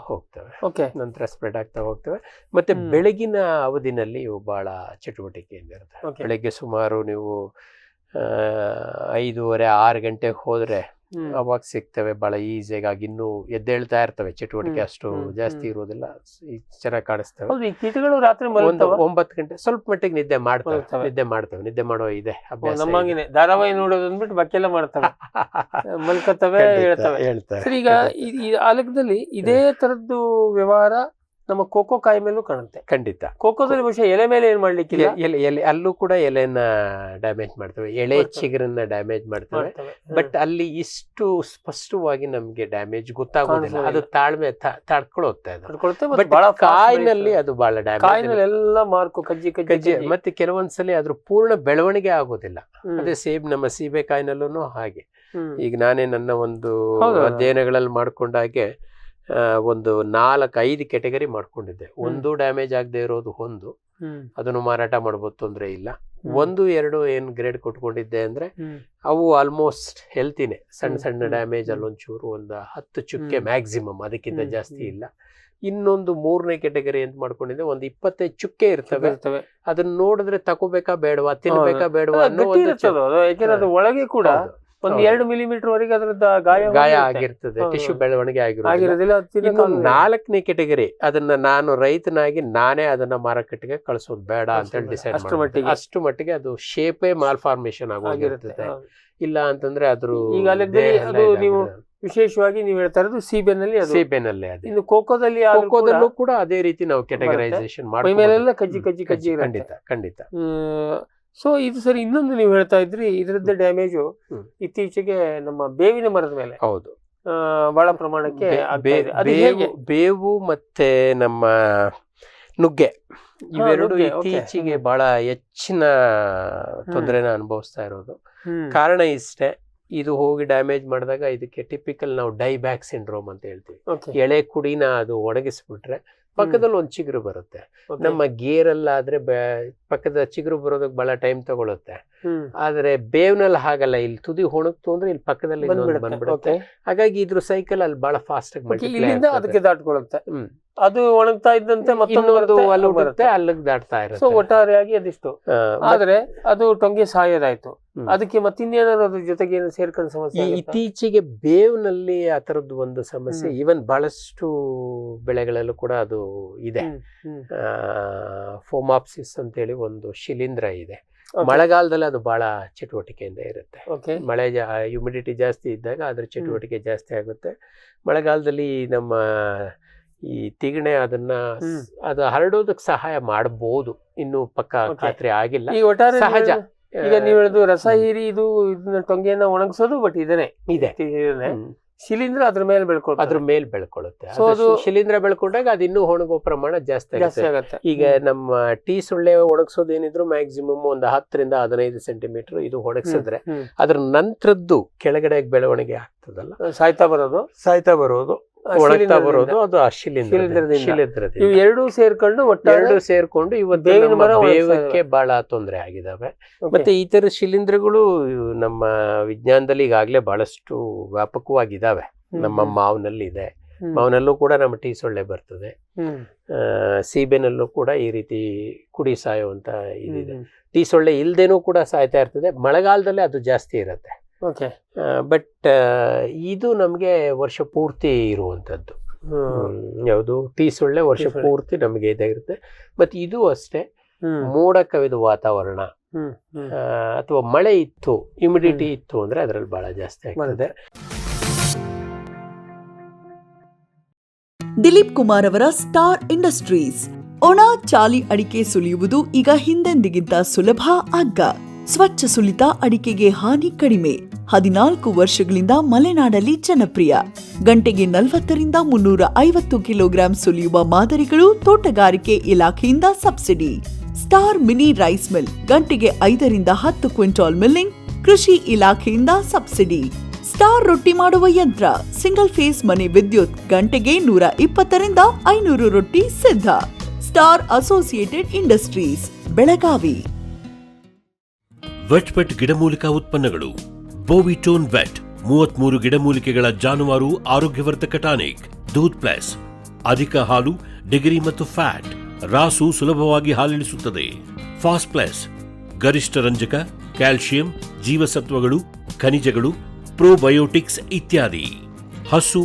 ಹೋಗ್ತವೆ. ಮತ್ತೆ ಬೆಳಗಿನ ಅವಧಿನಲ್ಲಿ ಇವು ಬಹಳ ಚಟುವಟಿಕೆಯಿಂದ ಇರ್ತವೆ. ಬೆಳಗ್ಗೆ ಸುಮಾರು ನೀವು 5:30-6 ಗಂಟೆಗೆ ಹೋದ್ರೆ ಅವಾಗ ಸಿಗ್ತವೆ ಬಹಳ ಈಸಿಯಾಗಿ. ಇನ್ನೂ ಎದ್ದೇಳ್ತಾ ಇರ್ತವೆ, ಚಟುವಟಿಕೆ ಅಷ್ಟು ಜಾಸ್ತಿ ಇರೋದಿಲ್ಲ, ಚೆನ್ನಾಗಿ ಕಾಣಿಸ್ತವೆ. ಈ ಕೀಟಗಳು ರಾತ್ರಿ 9 ಗಂಟೆ ಸ್ವಲ್ಪ ಮಟ್ಟಿಗೆ ನಿದ್ದೆ ಮಾಡ್ತವೆ. ನಿದ್ದೆ ಮಾಡೋ ಇದೆ ಅಭ್ಯಾಸ. ನಮ್ಮಂಗೆ ಧಾರಾವಾಹಿ ನೋಡೋದು ಅಂದ್ಬಿಟ್ಟು ಬಾಕಿಯೆಲ್ಲ ಮಾಡ್ತವೆ, ಮಲ್ಕತ್ತವೆ, ಹೇಳ್ತವೆ. ಈಗ ಈ ಆಲಕದಲ್ಲಿ ಇದೇ ತರದ್ದು ವ್ಯವಹಾರ ನಮ್ಮ ಕೋಕೋ ಕಾಯಿ ಮೇಲೂ ಕಾಣುತ್ತೆ. ಖಂಡಿತ. ಕೋಕೋದಲ್ಲಿ ಬಹುಶಃ ಎಲೆ ಮೇಲೆ ಏನ್ ಮಾಡ್ಲಿಕ್ಕಿಲ್ಲ, ಅಲ್ಲೂ ಕೂಡ ಎಲೆನ ಡ್ಯಾಮೇಜ್ ಮಾಡ್ತವೆ, ಎಳೆ ಚಿಗುರನ್ನ ಡ್ಯಾಮೇಜ್ ಮಾಡ್ತವೆ. ಬಟ್ ಅಲ್ಲಿ ಇಷ್ಟು ಸ್ಪಷ್ಟವಾಗಿ ನಮ್ಗೆ ಡ್ಯಾಮೇಜ್ ಗೊತ್ತಾಗೋದಿಲ್ಲ, ಅದು ತಾಳ್ಮೆ ತಡ್ಕೊಳುತ್ತೆ. ಬಟ್ ಕಾಯಿನಲ್ಲಿ ಅದು ಬಹಳ ಡ್ಯಾಮೇಜ್, ಎಲ್ಲ ಮಾರ್ಕು ಕಜ್ಜಿ. ಮತ್ತೆ ಕೆಲವೊಂದ್ಸಲಿ ಅದ್ರ ಪೂರ್ಣ ಬೆಳವಣಿಗೆ ಆಗೋದಿಲ್ಲ. ಅದೇ ನಮ್ಮ ಸೀಬೆಕಾಯಿನಲ್ಲೂ ಹಾಗೆ. ಈಗ ನಾನೇ ನನ್ನ ಒಂದು ಅಧ್ಯಯನಗಳಲ್ಲಿ ಮಾಡ್ಕೊಂಡಾಗೆ ಒಂದು 4-5 ಕೆಟಗರಿ ಮಾಡ್ಕೊಂಡಿದ್ದೆ. ಒಂದು ಡ್ಯಾಮೇಜ್ ಆಗದೆ ಇರೋದು ಒಂದು, ಅದನ್ನು ಮಾರಾಟ ಮಾಡ್ಬೋದು, ತೊಂದರೆ ಇಲ್ಲ. 1-2 ಏನ್ ಗ್ರೇಡ್ ಕೊಟ್ಕೊಂಡಿದ್ದೆ ಅಂದ್ರೆ ಅವು ಆಲ್ಮೋಸ್ಟ್ ಹೆಲ್ತಿನೇ. ಸಣ್ಣ ಡ್ಯಾಮೇಜ್ ಅಲ್ಲೊಂಚೂರು ಒಂದು 10 ಚುಕ್ಕೆ ಮ್ಯಾಕ್ಸಿಮಮ್, ಅದಕ್ಕಿಂತ ಜಾಸ್ತಿ ಇಲ್ಲ. ಇನ್ನೊಂದು 3ನೇ ಕೆಟಗರಿ ಅಂತ ಮಾಡ್ಕೊಂಡಿದ್ದೆ, ಒಂದು 25 ಚುಕ್ಕೆ ಇರ್ತವೆ. ಅದನ್ನ ನೋಡಿದ್ರೆ ತಗೋಬೇಕಾ ಬೇಡವಾ, ತಿನ್ಬೇಕಾ ಬೇಡವಾ ಅನ್ನೋ ಒಂದು ಒಳಗೆ ಕೂಡ 1-2 ಮಿಲಿಮೀಟರ್ ವರೆಗೆ ಅದರದ ಗಾಯ ಆಗಿರ್ತದೆ, ಟಿಶ್ಯೂ ಬೆಳವಣಿಗೆ ಆಗಿರೋದಿಲ್ಲ. 4ನೇ ಕೆಟಗರಿ ಅದನ್ನ ನಾನು ರೈತನಾಗಿ ನಾನೇ ಅದನ್ನ ಮಾರುಕಟ್ಟೆಗೆ ಕಳಿಸೋದು ಬೇಡ ಅಂತ ಹೇಳಿ ಡಿಸೈಡ್ ಮಾಡಿ, ಅಷ್ಟು ಮಟ್ಟಿಗೆ ಅದು ಶೇಪೇ ಮಾಲ್ಫಾರ್ಮೇಶನ್ ಆಗೋಗಿರ್ತದೆ. ಇಲ್ಲ ಅಂತಂದ್ರೆ ಅದ್ರ ನೀವು ವಿಶೇಷವಾಗಿ ನೀವು ಹೇಳ್ತಾ ಇರೋದು ಸೀಬೆನಲ್ಲಿ ಇನ್ನು ಕೋಕೋದಲ್ಲೂ ಕೂಡ ಅದೇ ರೀತಿ ನಾವು ಕೆಟಗರೈಸೇಷನ್ ಮೇಲೆಲ್ಲ ಕಜ್ಜಿ ಖಂಡಿತ. ಸೊ ಇದು ಸರಿ. ಇನ್ನೊಂದು ನೀವು ಹೇಳ್ತಾ ಇದ್ರಿ ಇದರದ್ದ ಡ್ಯಾಮೇಜು ಇತ್ತೀಚೆಗೆ ನಮ್ಮ ಬೇವಿನ ಮರದ ಮೇಲೆ ಬಹಳ ಪ್ರಮಾಣಕ್ಕೆ ಬೇವು ಮತ್ತೆ ನಮ್ಮ ನುಗ್ಗೆ ಇವೆರಡು ಇತ್ತೀಚೆಗೆ ಬಹಳ ಹೆಚ್ಚಿನ ತೊಂದರೆನ ಅನುಭವಿಸ್ತಾ ಇರೋದು. ಕಾರಣ ಇಷ್ಟೇ, ಇದು ಹೋಗಿ ಡ್ಯಾಮೇಜ್ ಮಾಡಿದಾಗ ಇದಕ್ಕೆ ಟಿಪಿಕಲ್ ನಾವು ಡೈಬ್ಯಾಕ್ ಸಿಂಡ್ರೋಮ್ ಅಂತ ಹೇಳ್ತೀವಿ. ಎಳೆ ಕುಡಿನ ಅದು ಒಣಗಿಸ್ಬಿಟ್ರೆ ಪಕ್ಕದಲ್ಲಿ ಒಂದು ಚಿಗುರು ಬರುತ್ತೆ. ನಮ್ಮ ಗೇರಲ್ಲಾದ್ರೆ ಪಕ್ಕದ ಚಿಗುರು ಬರೋದಕ್ಕೆ ಬಹಳ ಟೈಮ್ ತಗೊಳುತ್ತೆ. ಆದ್ರೆ ಬೇವ್ನಲ್ಲಿ ಹಾಗಲ್ಲ, ಇಲ್ಲಿ ತುದಿ ಒಣಗ್ತು ಅಂದ್ರೆ ಇಲ್ಲಿ ಪಕ್ಕದಲ್ಲಿ ಬಂದ್ಬಿಡುತ್ತೆ. ಹಾಗಾಗಿ ಇದ್ರ ಸೈಕಲ್ ಅಲ್ಲಿ ಬಹಳ ಫಾಸ್ಟ್ ಆಗಿ ಅದಕ್ಕೆ ದಾಟ್ಕೊಳ್ಳುತ್ತೆ. ಅದು ಒಣಗ್ತಾ ಇದ್ದಂತೆ ಅಲ್ಲಿಗೆ ದಾಟ್ತಾ ಇರುತ್ತೆ. ಸೊ ಒಟ್ಟಾರೆಯಾಗಿ ಅದಿಷ್ಟು. ಆದ್ರೆ ಅದು ಟೊಂಗೆ ಸಾಯೋದಾಯ್ತು, ಅದಕ್ಕೆ ಮತ್ತಿನ್ನೇನಾದ್ರು ಅದ್ರ ಜೊತೆಗೆ ಸೇರ್ಕೊಂಡು ಸಮಸ್ಯೆ. ಇತ್ತೀಚೆಗೆ ಬೇವ್ನಲ್ಲಿ ಆ ತರದ್ದು ಒಂದು ಸಮಸ್ಯೆ, ಈವನ್ ಬಹಳಷ್ಟು ಬೆಳೆಗಳಲ್ಲೂ ಕೂಡ ಅದು ಇದೆ. ಫೋಮಾಪ್ಸಿಸ್ ಅಂತೇಳಿ ಒಂದು ಶಿಲೀಂಧ್ರ ಇದೆ. ಮಳೆಗಾಲದಲ್ಲಿ ಅದು ಬಹಳ ಚಟುವಟಿಕೆಯಿಂದ ಇರುತ್ತೆ. ಮಳೆ ಹ್ಯುಮಿಡಿಟಿ ಜಾಸ್ತಿ ಇದ್ದಾಗ ಅದ್ರ ಚಟುವಟಿಕೆ ಜಾಸ್ತಿ ಆಗುತ್ತೆ. ಮಳೆಗಾಲದಲ್ಲಿ ನಮ್ಮ ಈ ತಿಗಣೆ ಅದು ಹರಡೋದಕ್ಕೆ ಸಹಾಯ ಮಾಡಬಹುದು, ಇನ್ನು ಪಕ್ಕ ಖಾತ್ರಿ ಆಗಿಲ್ಲ, ಸಹಜ. ಈಗ ನೀವು ಹೇಳುದು ರಸ ಹೀರಿ ಇದು ಇದನ್ನ ಟೊಂಗೆಯನ್ನ ಒಣಗಿಸೋದು, ಬಟ್ ಇದೆ ಶಿಲೀಂಧ್ರ ಅದ್ರ ಮೇಲೆ ಬೆಳ್ಕೊಳ್ಳುತ್ತೆ. ಶಿಲೀಂಧ್ರ ಬೆಳ್ಕೊಂಡಾಗ ಅದು ಇನ್ನೂ ಒಣಗೋ ಪ್ರಮಾಣ ಜಾಸ್ತಿ ಆಗುತ್ತೆ. ಈಗ ನಮ್ಮ ಟೀ ಸೊಳ್ಳೆ ಒಣಗಿಸೋದೇನಿದ್ರು ಮ್ಯಾಕ್ಸಿಮಮ್ ಒಂದು 10ರಿಂದ 15 ಸೆಂಟಿಮೀಟರ್ ಇದು ಒಣಗಿಸಿದ್ರೆ ಅದ್ರ ನಂತರದ್ದು ಕೆಳಗಡೆ ಬೆಳವಣಿಗೆ ಆಗ್ತದಲ್ಲ, ಸಾಯ್ತಾ ಬರೋದು ಒಣಗ್ತಾ ಬರೋದು, ಅದು ಆ ಶಿಲೀಂಧ್ರದಿಂದ. ಎರಡೂ ಸೇರ್ಕೊಂಡು ಇವತ್ತು ಬೇವಕ್ಕೆ ಬಹಳ ತೊಂದರೆ ಆಗಿದಾವೆ. ಮತ್ತೆ ಈ ತರ ಶಿಲೀಂಧ್ರಗಳು ನಮ್ಮ ವಿಜ್ಞಾನದಲ್ಲಿ ಈಗಾಗಲೇ ಬಹಳಷ್ಟು ವ್ಯಾಪಕವಾಗಿದ್ದಾವೆ. ನಮ್ಮ ಮಾವಿನಲ್ಲಿ ಇದೆ, ಮಾವಿನಲ್ಲೂ ಕೂಡ ನಮ್ಮ ಟೀ ಸೊಳ್ಳೆ ಬರ್ತದೆ. ಸೀಬೆನಲ್ಲೂ ಕೂಡ ಈ ರೀತಿ ಕುಡಿ ಸಾಯುವಂತ ಇದಿದೆ. ಟೀ ಸೊಳ್ಳೆ ಇಲ್ದೇನೂ ಕೂಡ ಸಾಯ್ತಾ ಇರ್ತದೆ. ಮಳೆಗಾಲದಲ್ಲಿ ಅದು ಜಾಸ್ತಿ ಇರುತ್ತೆ. ಬಟ್ ಇದು ನಮ್ಗೆ ವರ್ಷ ಪೂರ್ತಿ ಇರುವಂತದ್ದು. ಯಾವುದು ಟೀ ಸೊಳ್ಳೆ ವರ್ಷ ಟೀ ಸೊಳ್ಳೆ. ಪೂರ್ತಿ ನಮಗೆ ಇದಾಗಿರುತ್ತೆ. ಮತ್ತೆ ಇದು ಅಷ್ಟೇ, ಮೋಡ ಕವಿದ ವಾತಾವರಣ ಅಥವಾ ಮಳೆ ಇತ್ತು, ಹ್ಯುಮಿಡಿಟಿ ಇತ್ತು ಅಂದ್ರೆ ಅದ್ರಲ್ಲಿ ಬಹಳ ಜಾಸ್ತಿ ಆಗ್ತದೆ. ದಿಲೀಪ್ ಕುಮಾರ್ ಅವರ ಸ್ಟಾರ್ ಇಂಡಸ್ಟ್ರೀಸ್. ಒಣ ಚಾಲಿ ಅಡಿಕೆ ಸುಲಿಯುವುದು ಈಗ ಹಿಂದೆಂದಿಗಿಂತ ಸುಲಭ ಅಗ್ಗ. ಸ್ವಚ್ಛ ಸುಲಿತ ಅಡಿಕೆಗೆ ಹಾನಿ ಕಡಿಮೆ. 14 ವರ್ಷಗಳಿಂದ ಮಲೆನಾಡಲ್ಲಿ ಜನಪ್ರಿಯ. ಗಂಟೆಗೆ 40ರಿಂದ 350 ಕಿಲೋಗ್ರಾಂ ಸುಲಿಯುವ ಮಾದರಿಗಳು ತೋಟಗಾರಿಕೆ ಇಲಾಖೆಯಿಂದ subsidy. Star mini rice mill ಗಂಟೆಗೆ 5ರಿಂದ 10 ಕ್ವಿಂಟಾಲ್ ಮಿಲ್ಲಿಂಗ್ ಕೃಷಿ ಇಲಾಖೆಯಿಂದ ಸಬ್ಸಿಡಿ. ಸ್ಟಾರ್ ರೊಟ್ಟಿ ಮಾಡುವ ಯಂತ್ರ ಸಿಂಗಲ್ ಫೇಸ್ ಮನೆ ವಿದ್ಯುತ್ ಗಂಟೆಗೆ 120ರಿಂದ 500 ರೊಟ್ಟಿ ಸಿದ್ಧ. Star associated industries, Belagavi. Vet ಗಿಡಮೂಲಿಕಾ ಉತ್ಪನ್ನಗಳು. ಬೋವಿಟೋನ್ ವೆಟ್ 33 ಗಿಡಮೂಲಿಕೆಗಳ ಜಾನುವಾರು ಆರೋಗ್ಯವರ್ಧಕ ಟಾನಿಕ್. ದೂದ್ ಪ್ಲಸ್ ಅಧಿಕ ಹಾಲು, ಡಿಗ್ರಿ ಮತ್ತು ಫ್ಯಾಟ್, ರಾಸು ಸುಲಭವಾಗಿ ಹಾಲಿಳಿಸುತ್ತದೆ. ಫಾಸ್ಟ್ ಪ್ಲಸ್ ಗರಿಷ್ಠ ರಂಜಕ, ಕ್ಯಾಲ್ಸಿಯಂ, ಜೀವಸತ್ವಗಳು, ಖನಿಜಗಳು, ಪ್ರೋಬಯೋಟಿಕ್ಸ್ ಇತ್ಯಾದಿ. ಹಸು,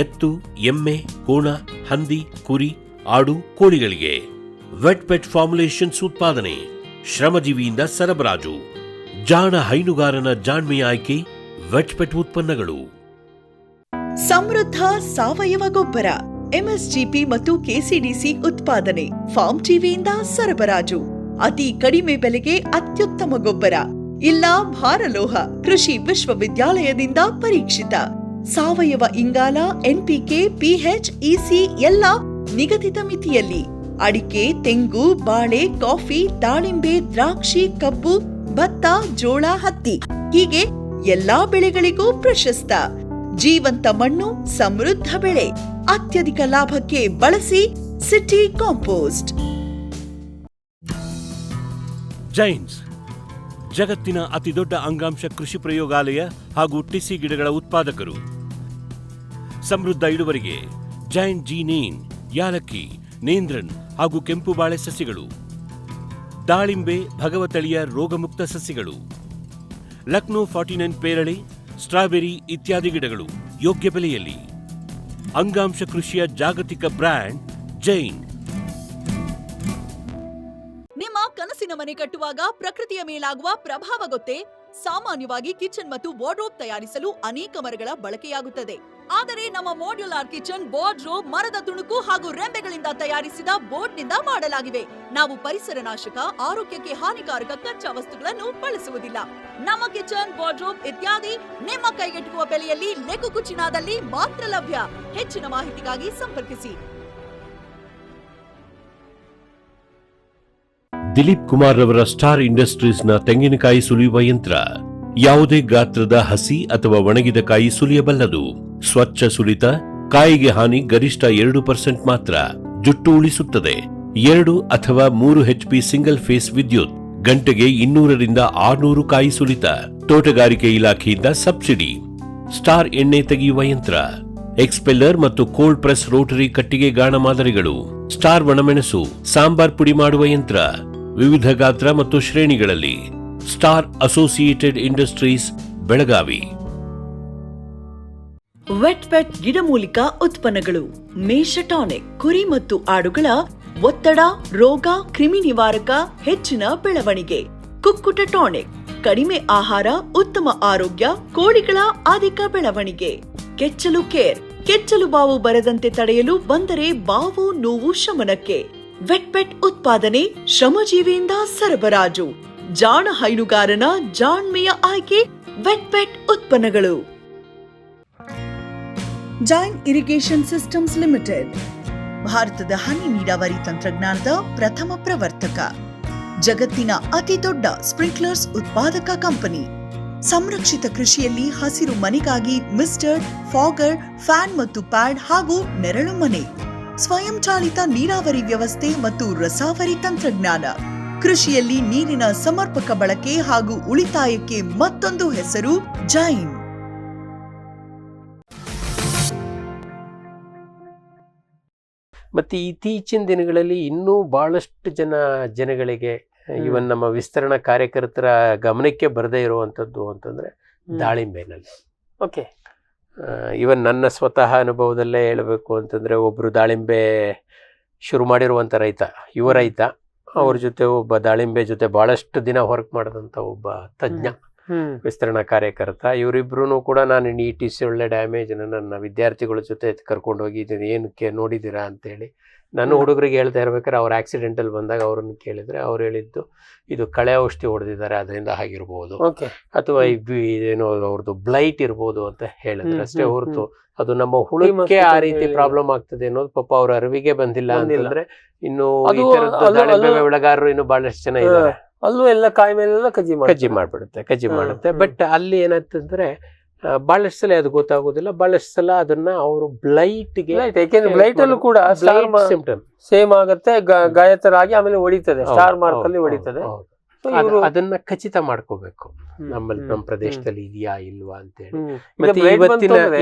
ಎತ್ತು, ಎಮ್ಮೆ, ಕೋಣ, ಹಂದಿ, ಕುರಿ, ಆಡು, ಕೋಳಿಗಳಿಗೆ ವೆಟ್ ಪೆಟ್ ಫಾರ್ಮುಲೇಷನ್ಸ್ ಉತ್ಪಾದನೆ. ಶ್ರಮಜೀವಿಯಿಂದ ಸರಬರಾಜು. ಜಾಣ ಹೈನುಗಾರನ ಜಾಣ್ಮೆಯ ಆಯ್ಕೆ ವೆಟ್ ಪೆಟ್ ಉತ್ಪನ್ನಗಳು. ಸಮೃದ್ಧ ಸಾವಯವ ಗೊಬ್ಬರ, ಎಂಎಸ್ಜಿಪಿ ಮತ್ತು ಕೆಸಿಡಿಸಿ ಉತ್ಪಾದನೆ. ಫಾರ್ಮ್ ಟಿವಿಯಿಂದ ಸರಬರಾಜು. ಅತಿ ಕಡಿಮೆ ಬೆಲೆಗೆ ಅತ್ಯುತ್ತಮ ಗೊಬ್ಬರ. ಇಲ್ಲ ಭಾರಲೋಹ ಕೃಷಿ ವಿಶ್ವವಿದ್ಯಾಲಯದಿಂದ ಪರೀಕ್ಷಿತ. ಸಾವಯವ ಇಂಗಾಲ, ಎನ್ಪಿಕೆ, ಪಿಎಚ್, ಇಸಿ ಎಲ್ಲ ನಿಗದಿತ ಮಿತಿಯಲ್ಲಿ. ಅಡಿಕೆ, ತೆಂಗು, ಬಾಳೆ, ಕಾಫಿ, ದಾಳಿಂಬೆ, ದ್ರಾಕ್ಷಿ, ಕಬ್ಬು, ಭತ್ತ, ಜೋಳ, ಹತ್ತಿ ಹೀಗೆ ಎಲ್ಲಾ ಬೆಳೆಗಳಿಗೂ ಪ್ರಶಸ್ತ. ಜೀವಂತ ಮಣ್ಣು, ಸಮೃದ್ಧ ಬೆಳೆ. ಅತ್ಯಧಿಕ ಲಾಭಕ್ಕೆ ಬಳಸಿ ಸಿಟಿ ಕಾಂಪೋಸ್ಟ್. ಜೈನ್ಸ್ ಜಗತ್ತಿನ ಅತಿದೊಡ್ಡ ಅಂಗಾಂಶ ಕೃಷಿ ಪ್ರಯೋಗಾಲಯ ಹಾಗೂ ಟಿಸಿ ಗಿಡಗಳ ಉತ್ಪಾದಕರು. ಸಮೃದ್ಧ ಇಳುವರಿಗೆ ಜೈನ್ ಜೀನೇನ್, ಯಾಲಕ್ಕಿ, ನೇಂದ್ರನ್ ಹಾಗೂ ಕೆಂಪು ಬಾಳೆ ಸಸಿಗಳು. ದಾಳಿಂಬೆ, ಭಗವತಳಿಯ ರೋಗಮುಕ್ತ ಸಸಿಗಳು. ಲಕ್ನೋ 49 ಪೇರಳೆ, ಸ್ಟ್ರಾಬೆರಿ ಇತ್ಯಾದಿ ಗಿಡಗಳು ಯೋಗ್ಯ ಬೆಲೆಯಲ್ಲಿ. ಅಂಗಾಂಶ ಕೃಷಿಯ ಜಾಗತಿಕ ಬ್ರ್ಯಾಂಡ್ ಜೈನ್. ನಿಮ್ಮ ಕನಸಿನ ಮನೆ ಕಟ್ಟುವಾಗ ಪ್ರಕೃತಿಯ ಮೇಲಾಗುವ ಪ್ರಭಾವ ಗೊತ್ತೇ? ಸಾಮಾನ್ಯವಾಗಿ ಕಿಚನ್ ಮತ್ತು ವಾರ್ಡ್ರೋಬ್ ತಯಾರಿಸಲು ಅನೇಕ ಮರಗಳ ಬಳಕೆಯಾಗುತ್ತದೆ. ಆದರೆ ನಮ್ಮ ಮಾಡ್ಯುಲಾರ್ ಕಿಚನ್ ವಾರ್ಡ್ರೋಬ್ ಮರದ ತುಣುಕು ಹಾಗೂ ರೆಂಬೆಗಳಿಂದ ತಯಾರಿಸಿದ ಬೋರ್ಡ್ನಿಂದ ಮಾಡಲಾಗಿವೆ. ನಾವು ಪರಿಸರ ನಾಶಕ, ಆರೋಗ್ಯಕ್ಕೆ ಹಾನಿಕಾರಕ ಕಚ್ಚಾ ವಸ್ತುಗಳನ್ನು ಬಳಸುವುದಿಲ್ಲ. ನಮ್ಮ ಕಿಚನ್, ವಾರ್ಡ್ರೋಬ್ ಇತ್ಯಾದಿ ನಿಮ್ಮ ಕೈಗೆಟುಕುವ ಬೆಲೆಯಲ್ಲಿ ಲೆಗುಕು ಚಿನಾದಲ್ಲಿ ಮಾತ್ರ ಲಭ್ಯ. ಹೆಚ್ಚಿನ ಮಾಹಿತಿಗಾಗಿ ಸಂಪರ್ಕಿಸಿ. ದಿಲೀಪ್ ಕುಮಾರ್ ರವರ ಸ್ಟಾರ್ ಇಂಡಸ್ಟ್ರೀಸ್ನ ತೆಂಗಿನಕಾಯಿ ಸುಲಿಯುವ ಯಂತ್ರ. ಯಾವುದೇ ಗಾತ್ರದ ಹಸಿ ಅಥವಾ ಒಣಗಿದ ಕಾಯಿ ಸುಲಿಯಬಲ್ಲದು. ಸ್ವಚ್ಛ ಸುಲಿತ. ಕಾಯಿಗೆ ಹಾನಿ ಗರಿಷ್ಠ 2% ಮಾತ್ರ. ಜುಟ್ಟು ಉಳಿಸುತ್ತದೆ. 2 ಅಥವಾ 3 HP ಸಿಂಗಲ್ ಫೇಸ್ ವಿದ್ಯುತ್. ಗಂಟೆಗೆ 200ರಿಂದ 600 ಕಾಯಿ ಸುಲಿತ. ತೋಟಗಾರಿಕೆ ಇಲಾಖೆಯಿಂದ ಸಬ್ಸಿಡಿ. ಸ್ಟಾರ್ ಎಣ್ಣೆ ತೆಗೆಯುವ ಯಂತ್ರ. ಎಕ್ಸ್ಪೆಲ್ಲರ್ ಮತ್ತು ಕೋಲ್ಡ್ ಪ್ರೆಸ್ ರೋಟರಿ ಕಟ್ಟಿಗೆ ಗಾಣ ಮಾದರಿಗಳು. ಸ್ಟಾರ್ ಒಣಮೆಣಸು, ಸಾಂಬಾರ್ ಪುಡಿ ಮಾಡುವ ಯಂತ್ರ. ವಿವಿಧ ಗಾತ್ರ ಮತ್ತು ಶ್ರೇಣಿಗಳಲ್ಲಿ. Star associated industries, Belagavi. Vet ಗಿಡಮೂಲಿಕಾ ಉತ್ಪನ್ನಗಳು. ಮೇಷ ಟಾನಿಕ್ ಕುರಿ ಮತ್ತು ಆಡುಗಳ ಒತ್ತಡ, ರೋಗ, ಕ್ರಿಮಿ ನಿವಾರಕ, ಹೆಚ್ಚಿನ ಬೆಳವಣಿಗೆ. ಕುಕ್ಕುಟ ಟಾನಿಕ್ ಕಡಿಮೆ ಆಹಾರ, ಉತ್ತಮ ಆರೋಗ್ಯ, ಕೋಳಿಗಳ ಅಧಿಕ ಬೆಳವಣಿಗೆ. ಕೆಚ್ಚಲು ಕೇರ್ ಕೆಚ್ಚಲು ಬಾವು ಬರದಂತೆ ತಡೆಯಲು, ಬಂದರೆ ಬಾವು ನೋವು ಶಮನಕ್ಕೆ. ವೆಟ್ ಉತ್ಪಾದನೆ, ಶ್ರಮಜೀವಿಯಿಂದ ಸರಬರಾಜು. ಜಾಣ ಹೈನುಗಾರನ ಜಾಣ್ಮೆಯ ಆಯ್ಕೆ ವೆಟ್ ಉತ್ಪನ್ನಗಳು. ಜೈನ್ ಇರಿಗೇಷನ್ ಸಿಸ್ಟಮ್ಸ್ ಲಿಮಿಟೆಡ್ ಭಾರತದ ಹನಿ ನೀರಾವರಿ ತಂತ್ರಜ್ಞಾನದ ಪ್ರಥಮ ಪ್ರವರ್ತಕ. ಜಗತ್ತಿನ ಅತಿ ದೊಡ್ಡ ಸ್ಪ್ರಿಂಕ್ಲರ್ಸ್ ಉತ್ಪಾದಕ ಕಂಪನಿ. ಸಂರಕ್ಷಿತ ಕೃಷಿಯಲ್ಲಿ ಹಸಿರು ಮನೆಗಾಗಿ ಮಿಸ್ಟರ್, ಫಾಗರ್, ಫ್ಯಾನ್ ಮತ್ತು ಪ್ಯಾಡ್ ಹಾಗೂ ನೆರಳು ಮನೆ. ಸ್ವಯಂ ಚಾಲಿತ ನೀರಾವರಿ ವ್ಯವಸ್ಥೆ ಮತ್ತು ರಸಾವರಿ ತಂತ್ರಜ್ಞಾನ. ಕೃಷಿಯಲ್ಲಿ ನೀರಿನ ಸಮರ್ಪಕ ಬಳಕೆ ಹಾಗೂ ಉಳಿತಾಯಕ್ಕೆ ಮತ್ತೊಂದು ಹೆಸರು ಜೈನ್. ಮತ್ತೆ ಇತ್ತೀಚಿನ ದಿನಗಳಲ್ಲಿ ಇನ್ನೂ ಬಹಳಷ್ಟು ಜನಗಳಿಗೆ ಇವನ್ ನಮ್ಮ ವಿಸ್ತರಣಾ ಕಾರ್ಯಕರ್ತರ ಗಮನಕ್ಕೆ ಬರದೇ ಇರುವಂತದ್ದು ಅಂತಂದ್ರೆ ದಾಳಿಂಬೆನಲ್ಲಿ. ಓಕೆ. ಇವನ್ ನನ್ನ ಸ್ವತಃ ಅನುಭವದಲ್ಲೇ ಹೇಳಬೇಕು ಅಂತಂದ್ರೆ, ಒಬ್ರು ದಾಳಿಂಬೆ ಶುರು ಮಾಡಿರುವಂತ ರೈತ, ಯುವ ರೈತ, ಅವ್ರ ಜೊತೆ ಒಬ್ಬ ದಾಳಿಂಬೆ ಜೊತೆ ಬಹಳಷ್ಟು ದಿನ ವರ್ಕ್ ಮಾಡಿದಂತ ಒಬ್ಬ ತಜ್ಞ ವಿಸ್ತರಣಾ ಕಾರ್ಯಕರ್ತ, ಇವರಿಬ್ರು ಕೂಡ ನಾನು ETC ಒಳ್ಳೆ ಡ್ಯಾಮೇಜ್ ನನ್ನ ವಿದ್ಯಾರ್ಥಿಗಳ ಜೊತೆ ಕರ್ಕೊಂಡು ಹೋಗಿ ಇದನ್ನ ಏನಕ್ಕೆ ನೋಡಿದ್ದೀರಾ ಅಂತೇಳಿ ನಾನು ಹುಡುಗರಿಗೆ ಹೇಳ್ತಾ ಇರ್ಬೇಕಾದ್ರೆ ಅವ್ರು ಆಕ್ಸಿಡೆಂಟಲ್ ಬಂದಾಗ ಅವ್ರನ್ನ ಕೇಳಿದ್ರೆ ಅವ್ರು ಹೇಳಿದ್ದು ಇದು ಕಳೆ ಔಷಧಿ ಹೊಡೆದಿದ್ದಾರೆ ಅದರಿಂದ ಆಗಿರ್ಬೋದು, ಅಥವಾ ಇದೇನೋ ಅವ್ರದ್ದು ಬ್ಲೈಟ್ ಇರ್ಬೋದು ಅಂತ ಹೇಳಿದ್ರೆ ಅಷ್ಟೇ ಹೊರತು ಅದು ನಮ್ಮ ಹುಳುಕ್ಕೆ ಆ ರೀತಿ ಪ್ರಾಬ್ಲಮ್ ಆಗ್ತದೆ ಅನ್ನೋದು ಪಾಪ ಅವ್ರ ಅರಿವಿಗೆ ಬಂದಿಲ್ಲ ಅಂತಂದ್ರೆ ಇನ್ನು ಈ ತರದ್ದು ದಾಳಿಂಬೆ ಬೆಳೆಗಾರರು ಇನ್ನು ಬಹಳಷ್ಟು ಜನ ಇದ್ದಾರೆ. ಅಲ್ಲೂ ಎಲ್ಲ ಕಾಯಿ ಮೇಲೆಲ್ಲ ಕಜ್ಜಿ ಮಾಡುತ್ತೆ. ಬಟ್ ಅಲ್ಲಿ ಏನಾಗ್ತಂದ್ರೆ ಬಹಳಷ್ಟು ಸಲ ಅದು ಗೊತ್ತಾಗೋದಿಲ್ಲ, ಬಹಳಷ್ಟು ಸಲ ಅದನ್ನ ಅವರು ಬ್ಲೈಟ್ಗೆ, ಯಾಕೆಂದ್ರೆ ಬ್ಲೈಟ್ ಅಲ್ಲೂ ಕೂಡ ಸಿಂಪ್ಟಮ್ ಸೇಮ್ ಆಗುತ್ತೆ, ಗಾಯ ತರ ಆಗಿ ಆಮೇಲೆ ಹೊಡಿತದೆ, ಸ್ಟಾರ್ ಮಾರ್ಕ್ ಅಲ್ಲಿ ಹೊಡಿತದೆ. ಅದನ್ನ ಖಚಿತ ಮಾಡ್ಕೋಬೇಕು ನಮ್ಮ ಪ್ರದೇಶದಲ್ಲಿ ಇದೆಯಾ ಇಲ್ವಾ ಅಂತ ಹೇಳಿ. ಮತ್ತೆ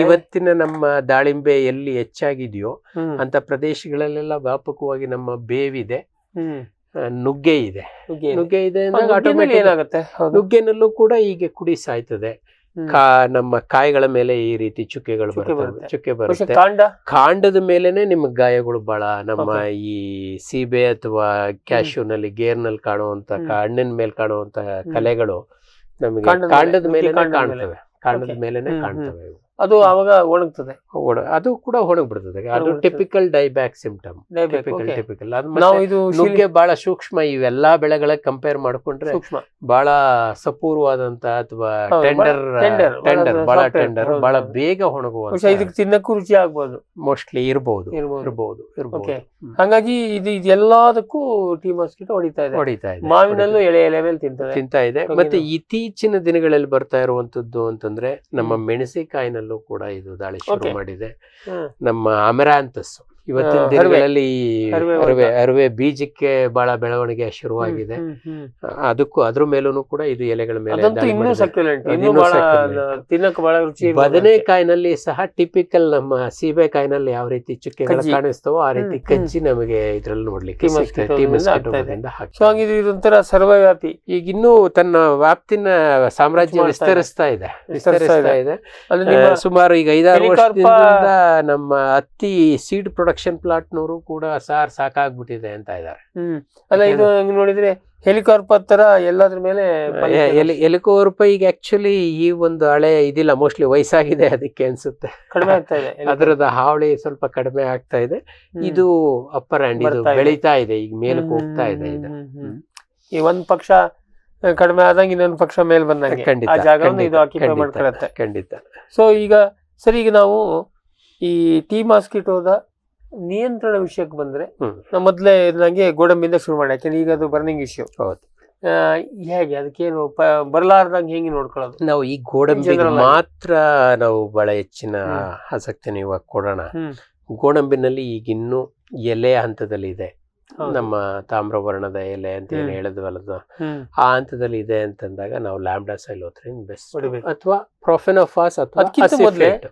ಇವತ್ತಿನ ನಮ್ಮ ದಾಳಿಂಬೆ ಎಲ್ಲಿ ಹೆಚ್ಚಾಗಿದೆಯೋ ಅಂತ ಪ್ರದೇಶಗಳಲ್ಲೆಲ್ಲ ವ್ಯಾಪಕವಾಗಿ ನಮ್ಮ ಬೇವಿದೆ, ನುಗ್ಗೆ ಇದೆ. ಏನಾಗುತ್ತೆ, ನುಗ್ಗೆನಲ್ಲೂ ಕೂಡ ಹೀಗೆ ಕುಡಿ ಸಾಯ್ತದೆ. ನಮ್ಮ ಕಾಯಿಗಳ ಮೇಲೆ ಈ ರೀತಿ ಚುಕ್ಕೆಗಳು ಬರ್ತವೆ, ಚುಕ್ಕೆ ಬರುತ್ತೆ. ಕಾಂಡದ ಮೇಲೆನೆ ನಿಮ್ಗೆ ಗಾಯಗಳು ಬಹಳ. ನಮ್ಮ ಈ ಸೀಬೆ ಅಥವಾ ಕ್ಯಾಶ್ಯೂನಲ್ಲಿ ಗೇರ್ನಲ್ಲಿ ಕಾಣುವಂತ ಹಣ್ಣಿನ ಮೇಲೆ ಕಾಣುವಂತ ಕಲೆಗಳು ನಮಗೆ ಕಾಂಡದ ಮೇಲೆನೆ ಕಾಣ್ತವೆ, ಕಾಂಡದ ಮೇಲೆನೆ ಕಾಣ್ತವೆ. ಅದು ಅವಾಗ ಒಣಗ್ತದೆ, ಅದು ಕೂಡ ಒಣಗ್ಬಿಡ್ತದೆ. ಅದು ಟಿಪಿಕಲ್ ಡೈಬ್ಯಾಕ್ ಸಿಂಪ್ಟಮ್. ನುಗ್ಗೆ ಬಹಳ ಸೂಕ್ಷ್ಮ, ಇವೆಲ್ಲಾ ಬೆಳೆಗಳ ಕಂಪೇರ್ ಮಾಡ್ಕೊಂಡ್ರೆ ಬಹಳ ಸಪೂರ್ವಾದಂತ ಅಥವಾ ಟೆಂಡರ್ ಬಹಳ ಬೇಗ ಒಣಗುವ, ಇದಕ್ಕೆ ತಿನ್ನಕ್ಕೂ ರುಚಿ ಆಗ್ಬೋದು, ಮೋಸ್ಟ್ಲಿ ಇರ್ಬೋದು. ಹಾಗಾಗಿ ಇದೆಲ್ಲದಕ್ಕೂ ಟೀ ಮಾಸ್ಕಿಟೋ ಹೊಡಿತಾ ಇದೆ. ಮಾವಿನಲ್ಲೂ ಎಲೆ ಮೇಲೆ ತಿಂತಾ ಇದೆ. ಮತ್ತೆ ಇತ್ತೀಚಿನ ದಿನಗಳಲ್ಲಿ ಬರ್ತಾ ಇರುವಂತದ್ದು ಅಂತಂದ್ರೆ ನಮ್ಮ ಮೆಣಸಿನಕಾಯಿನಲ್ಲೂ ಕೂಡ ಇದು ದಾಳಿ ಶುರು ಮಾಡಿದೆ. ನಮ್ಮ ಅಮೆರಾಂಥಸ್ ಇವತ್ತಿನ ದಿನಗಳಲ್ಲಿ ಅರಿವೆ ಬೀಜಕ್ಕೆ ಬಹಳ ಬೆಳವಣಿಗೆ ಶುರುವಾಗಿದೆ. ಅದಕ್ಕೂ ಅದ್ರ ಮೇಲೂ ಕೂಡ ಇದು ಎಲೆಗಳ ಮೇಲೆ. ಬದನೆಕಾಯಿನಲ್ಲಿ ಸಹ ಟಿಪಿಕಲ್ ನಮ್ಮ ಸೀಬೆಕಾಯಿನಲ್ಲಿ ಯಾವ ರೀತಿ ಚುಕ್ಕೆಗಳು ಕಾಣಿಸ್ತವೋ ಆ ರೀತಿ ಕಜ್ಜಿ ನಮಗೆ ಇದ್ರಲ್ಲಿ ನೋಡ್ಲಿಕ್ಕೆ ಇದೊಂಥರ ಸರ್ವವ್ಯಾಪಿ. ಈಗ ಇನ್ನೂ ತನ್ನ ವ್ಯಾಪ್ತಿನ ಸಾಮ್ರಾಜ್ಯ ವಿಸ್ತರಿಸ್ತಾ ಇದೆ. ಸುಮಾರು ಈಗ 5-6 ವರ್ಷದಿಂದ ನಮ್ಮ ಹತ್ತಿ ಸೀಡ್ ಪ್ರೊಡಕ್ಷನ್ ಪ್ಲಾಟ್ನವರು ಕೂಡ ಸಾಕಾಗ್ಬಿಟ್ಟಿದೆ ಅಂತ ಇದ್ದಾರೆ. ಅಲ್ಲ, ಇದು ನೋಡಿದ್ರೆ ಹೆಲಿಕಾಪ್ಟರ್ ತರ ಎಲ್ಲದ್ರ ಮೇಲೆ ಹೆಲಿಕಾಪ್ಟರ್ ಈಗ ಆಕ್ಚುಲಿ ಈ ಒಂದು ಹಳೆ ಇದಿಲ್ಲ, ಮೋಸ್ಟ್ಲಿ ವಯಸ್ಸಾಗಿದೆ ಅದಕ್ಕೆ ಅನ್ಸುತ್ತೆ, ಕಡಿಮೆ ಆಗ್ತಾ ಇದೆ. ಅದರದ ಹಾವಳಿ ಸ್ವಲ್ಪ ಕಡಿಮೆ ಆಗ್ತಾ ಇದೆ. ಇದು ಅಪ್ಪರ್ ಹ್ಯಾಂಡ್, ಇದು ಬೆಳೀತಾ ಇದೆ, ಈಗ ಮೇಲಕ್ಕೆ ಹೋಗ್ತಾ ಇದೆ. ಇದು ಈ ಒಂದ್ ಪಕ್ಷ ಕಡಿಮೆ ಆದಂಗೆ ಇನ್ನೊಂದು ಪಕ್ಷ ಮೇಲೆ ಬಂದಂಗೆ ಆ ಜಾಗವನ್ನು ಇದು ಆಕ್ಯುಪೈ ಮಾಡ್ಕೊಳ್ಳುತ್ತೆ. ಖಂಡಿತ. ಸೊ ಈಗ ನಾವು ಈ ಟೀ ಮಾಸ್ಕಿಟೋದ ನಿಯಂತ್ರಣ ವಿಷಯಕ್ಕೆ ಬಂದ್ರೆ, ಮೊದ್ಲೇ ನಂಗೆ ಗೋಡಂಬಿಯಿಂದ ಶುರು ಮಾಡಿ, ಯಾಕಂದ್ರೆ ಈಗ ಅದು ಬರ್ನಿಂಗ್ ಇಶ್ಯೂ. ಹೇಗೆ ಅದಕ್ಕೇನು ಬರಲಾರ್ದಂಗೆ ಹೆಂಗೆ ನೋಡ್ಕೊಳ್ಳೋದು? ನಾವು ಈ ಗೋಡಂಬಿ ಮಾತ್ರ ನಾವು ಬಹಳ ಹೆಚ್ಚಿನ ಆಸಕ್ತಿನ ಇವಾಗ ಕೊಡೋಣ. ಗೋಡಂಬಿನಲ್ಲಿ ಈಗ ಇನ್ನೂ ಎಲೆ ಹಂತದಲ್ಲಿ ಇದೆ, ನಮ್ಮ ತಾಮ್ರವರ್ಣದ ಎಲೆ ಅಂತ ಏನು ಹೇಳಿದ್ವಲ್ಲ, ಆ ಹಂತದಲ್ಲಿ ಇದೆ ಅಂತಂದಾಗ ನಾವು ಲ್ಯಾಂಬ್ಡಾ ಸೈಲೋಥ್ರಿನ್ ಬೆಸ್ಟ್ ಅಥವಾ ಪ್ರೊಫೆನೋಫಾಸ್ ಅಥವಾ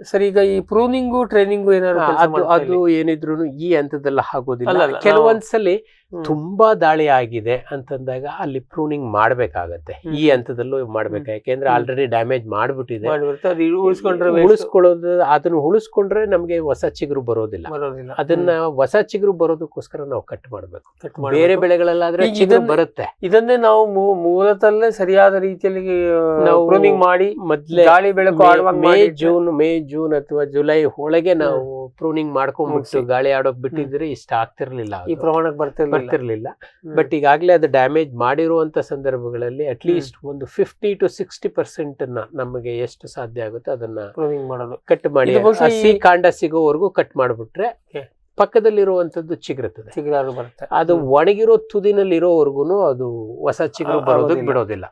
ಸರ್. ಈಗ ಈ ಪ್ರೂನಿಂಗು ಟ್ರೈನಿಂಗು ಏನಾದ್ರು ಅದು ಏನಿದ್ರು ಈ ಹಂತದಲ್ಲಿ ಆಗೋದಿಲ್ಲ. ಕೆಲವೊಂದ್ಸಲಿ ತುಂಬಾ ದಾಳಿ ಆಗಿದೆ ಅಂತಂದಾಗ ಅಲ್ಲಿ ಪ್ರೂನಿಂಗ್ ಮಾಡ್ಬೇಕಾಗತ್ತೆ, ಈ ಹಂತದಲ್ಲೂ ಮಾಡ್ಬೇಕು. ಯಾಕೆಂದ್ರೆ ಆಲ್ರೆಡಿ ಡ್ಯಾಮೇಜ್ ಮಾಡ್ಬಿಟ್ಟಿದೆ. ಉಳಿಸ್ಕೊಳ್ಳೋದು, ಅದನ್ನ ಉಳಿಸ್ಕೊಂಡ್ರೆ ನಮ್ಗೆ ಹೊಸ ಚಿಗುರು ಬರೋದಿಲ್ಲ. ಅದನ್ನ ಹೊಸ ಚಿಗುರು ಬರೋದಕ್ಕೋಸ್ಕರ ನಾವು ಕಟ್ ಮಾಡ್ಬೇಕು. ಬೇರೆ ಬೆಳೆಗಳಲ್ಲಾದ್ರೆ ಚಿಗುರು ಬರುತ್ತೆ. ಇದನ್ನೇ ನಾವು ಮೂಲತಲ್ಲೇ ಸರಿಯಾದ ರೀತಿಯಲ್ಲಿ ನಾವು ಪ್ರೂನಿಂಗ್ ಮಾಡಿ ಮೊದ್ಲೇ ಮೇ ಜೂನ್ ಅಥವಾ ಜುಲೈ ಒಳಗೆ ನಾವು ಪ್ರೂನಿಂಗ್ ಮಾಡ್ಕೊಂಡ್ಬಿಟ್ಟು ಗಾಳಿ ಆಡೋಕ್ ಬಿಟ್ಟಿದ್ರೆ ಇಷ್ಟ ಆಗ್ತಿರ್ಲಿಲ್ಲ, ಈ ಪ್ರಮಾಣಕ್ಕೆ ಬರ್ತಿರ್ಲಿಲ್ಲ. ಬಟ್ ಈಗಾಗಲೇ ಅದು ಡ್ಯಾಮೇಜ್ ಮಾಡಿರುವಂತ ಸಂದರ್ಭಗಳಲ್ಲಿ ಅಟ್ಲೀಸ್ಟ್ ಒಂದು 50 to 60% ನಮಗೆ ಎಷ್ಟು ಸಾಧ್ಯ ಆಗುತ್ತೆ ಅದನ್ನ ಕಟ್ ಮಾಡಿ ಹಸಿ ಕಾಂಡ ಸಿಗೋವರೆಗೂ ಕಟ್ ಮಾಡ್ಬಿಟ್ರೆ ಪಕ್ಕದಲ್ಲಿರುವಂತದ್ದು ಚಿಗುರುತ್ತದೆ. ಬರುತ್ತೆ. ಅದು ಒಣಗಿರೋ ತುದಿನಲ್ಲಿ ಇರೋವರೆಗೂ ಅದು ಹೊಸ ಚಿಗುರು ಬರೋದಕ್ಕೆ ಬಿಡೋದಿಲ್ಲ.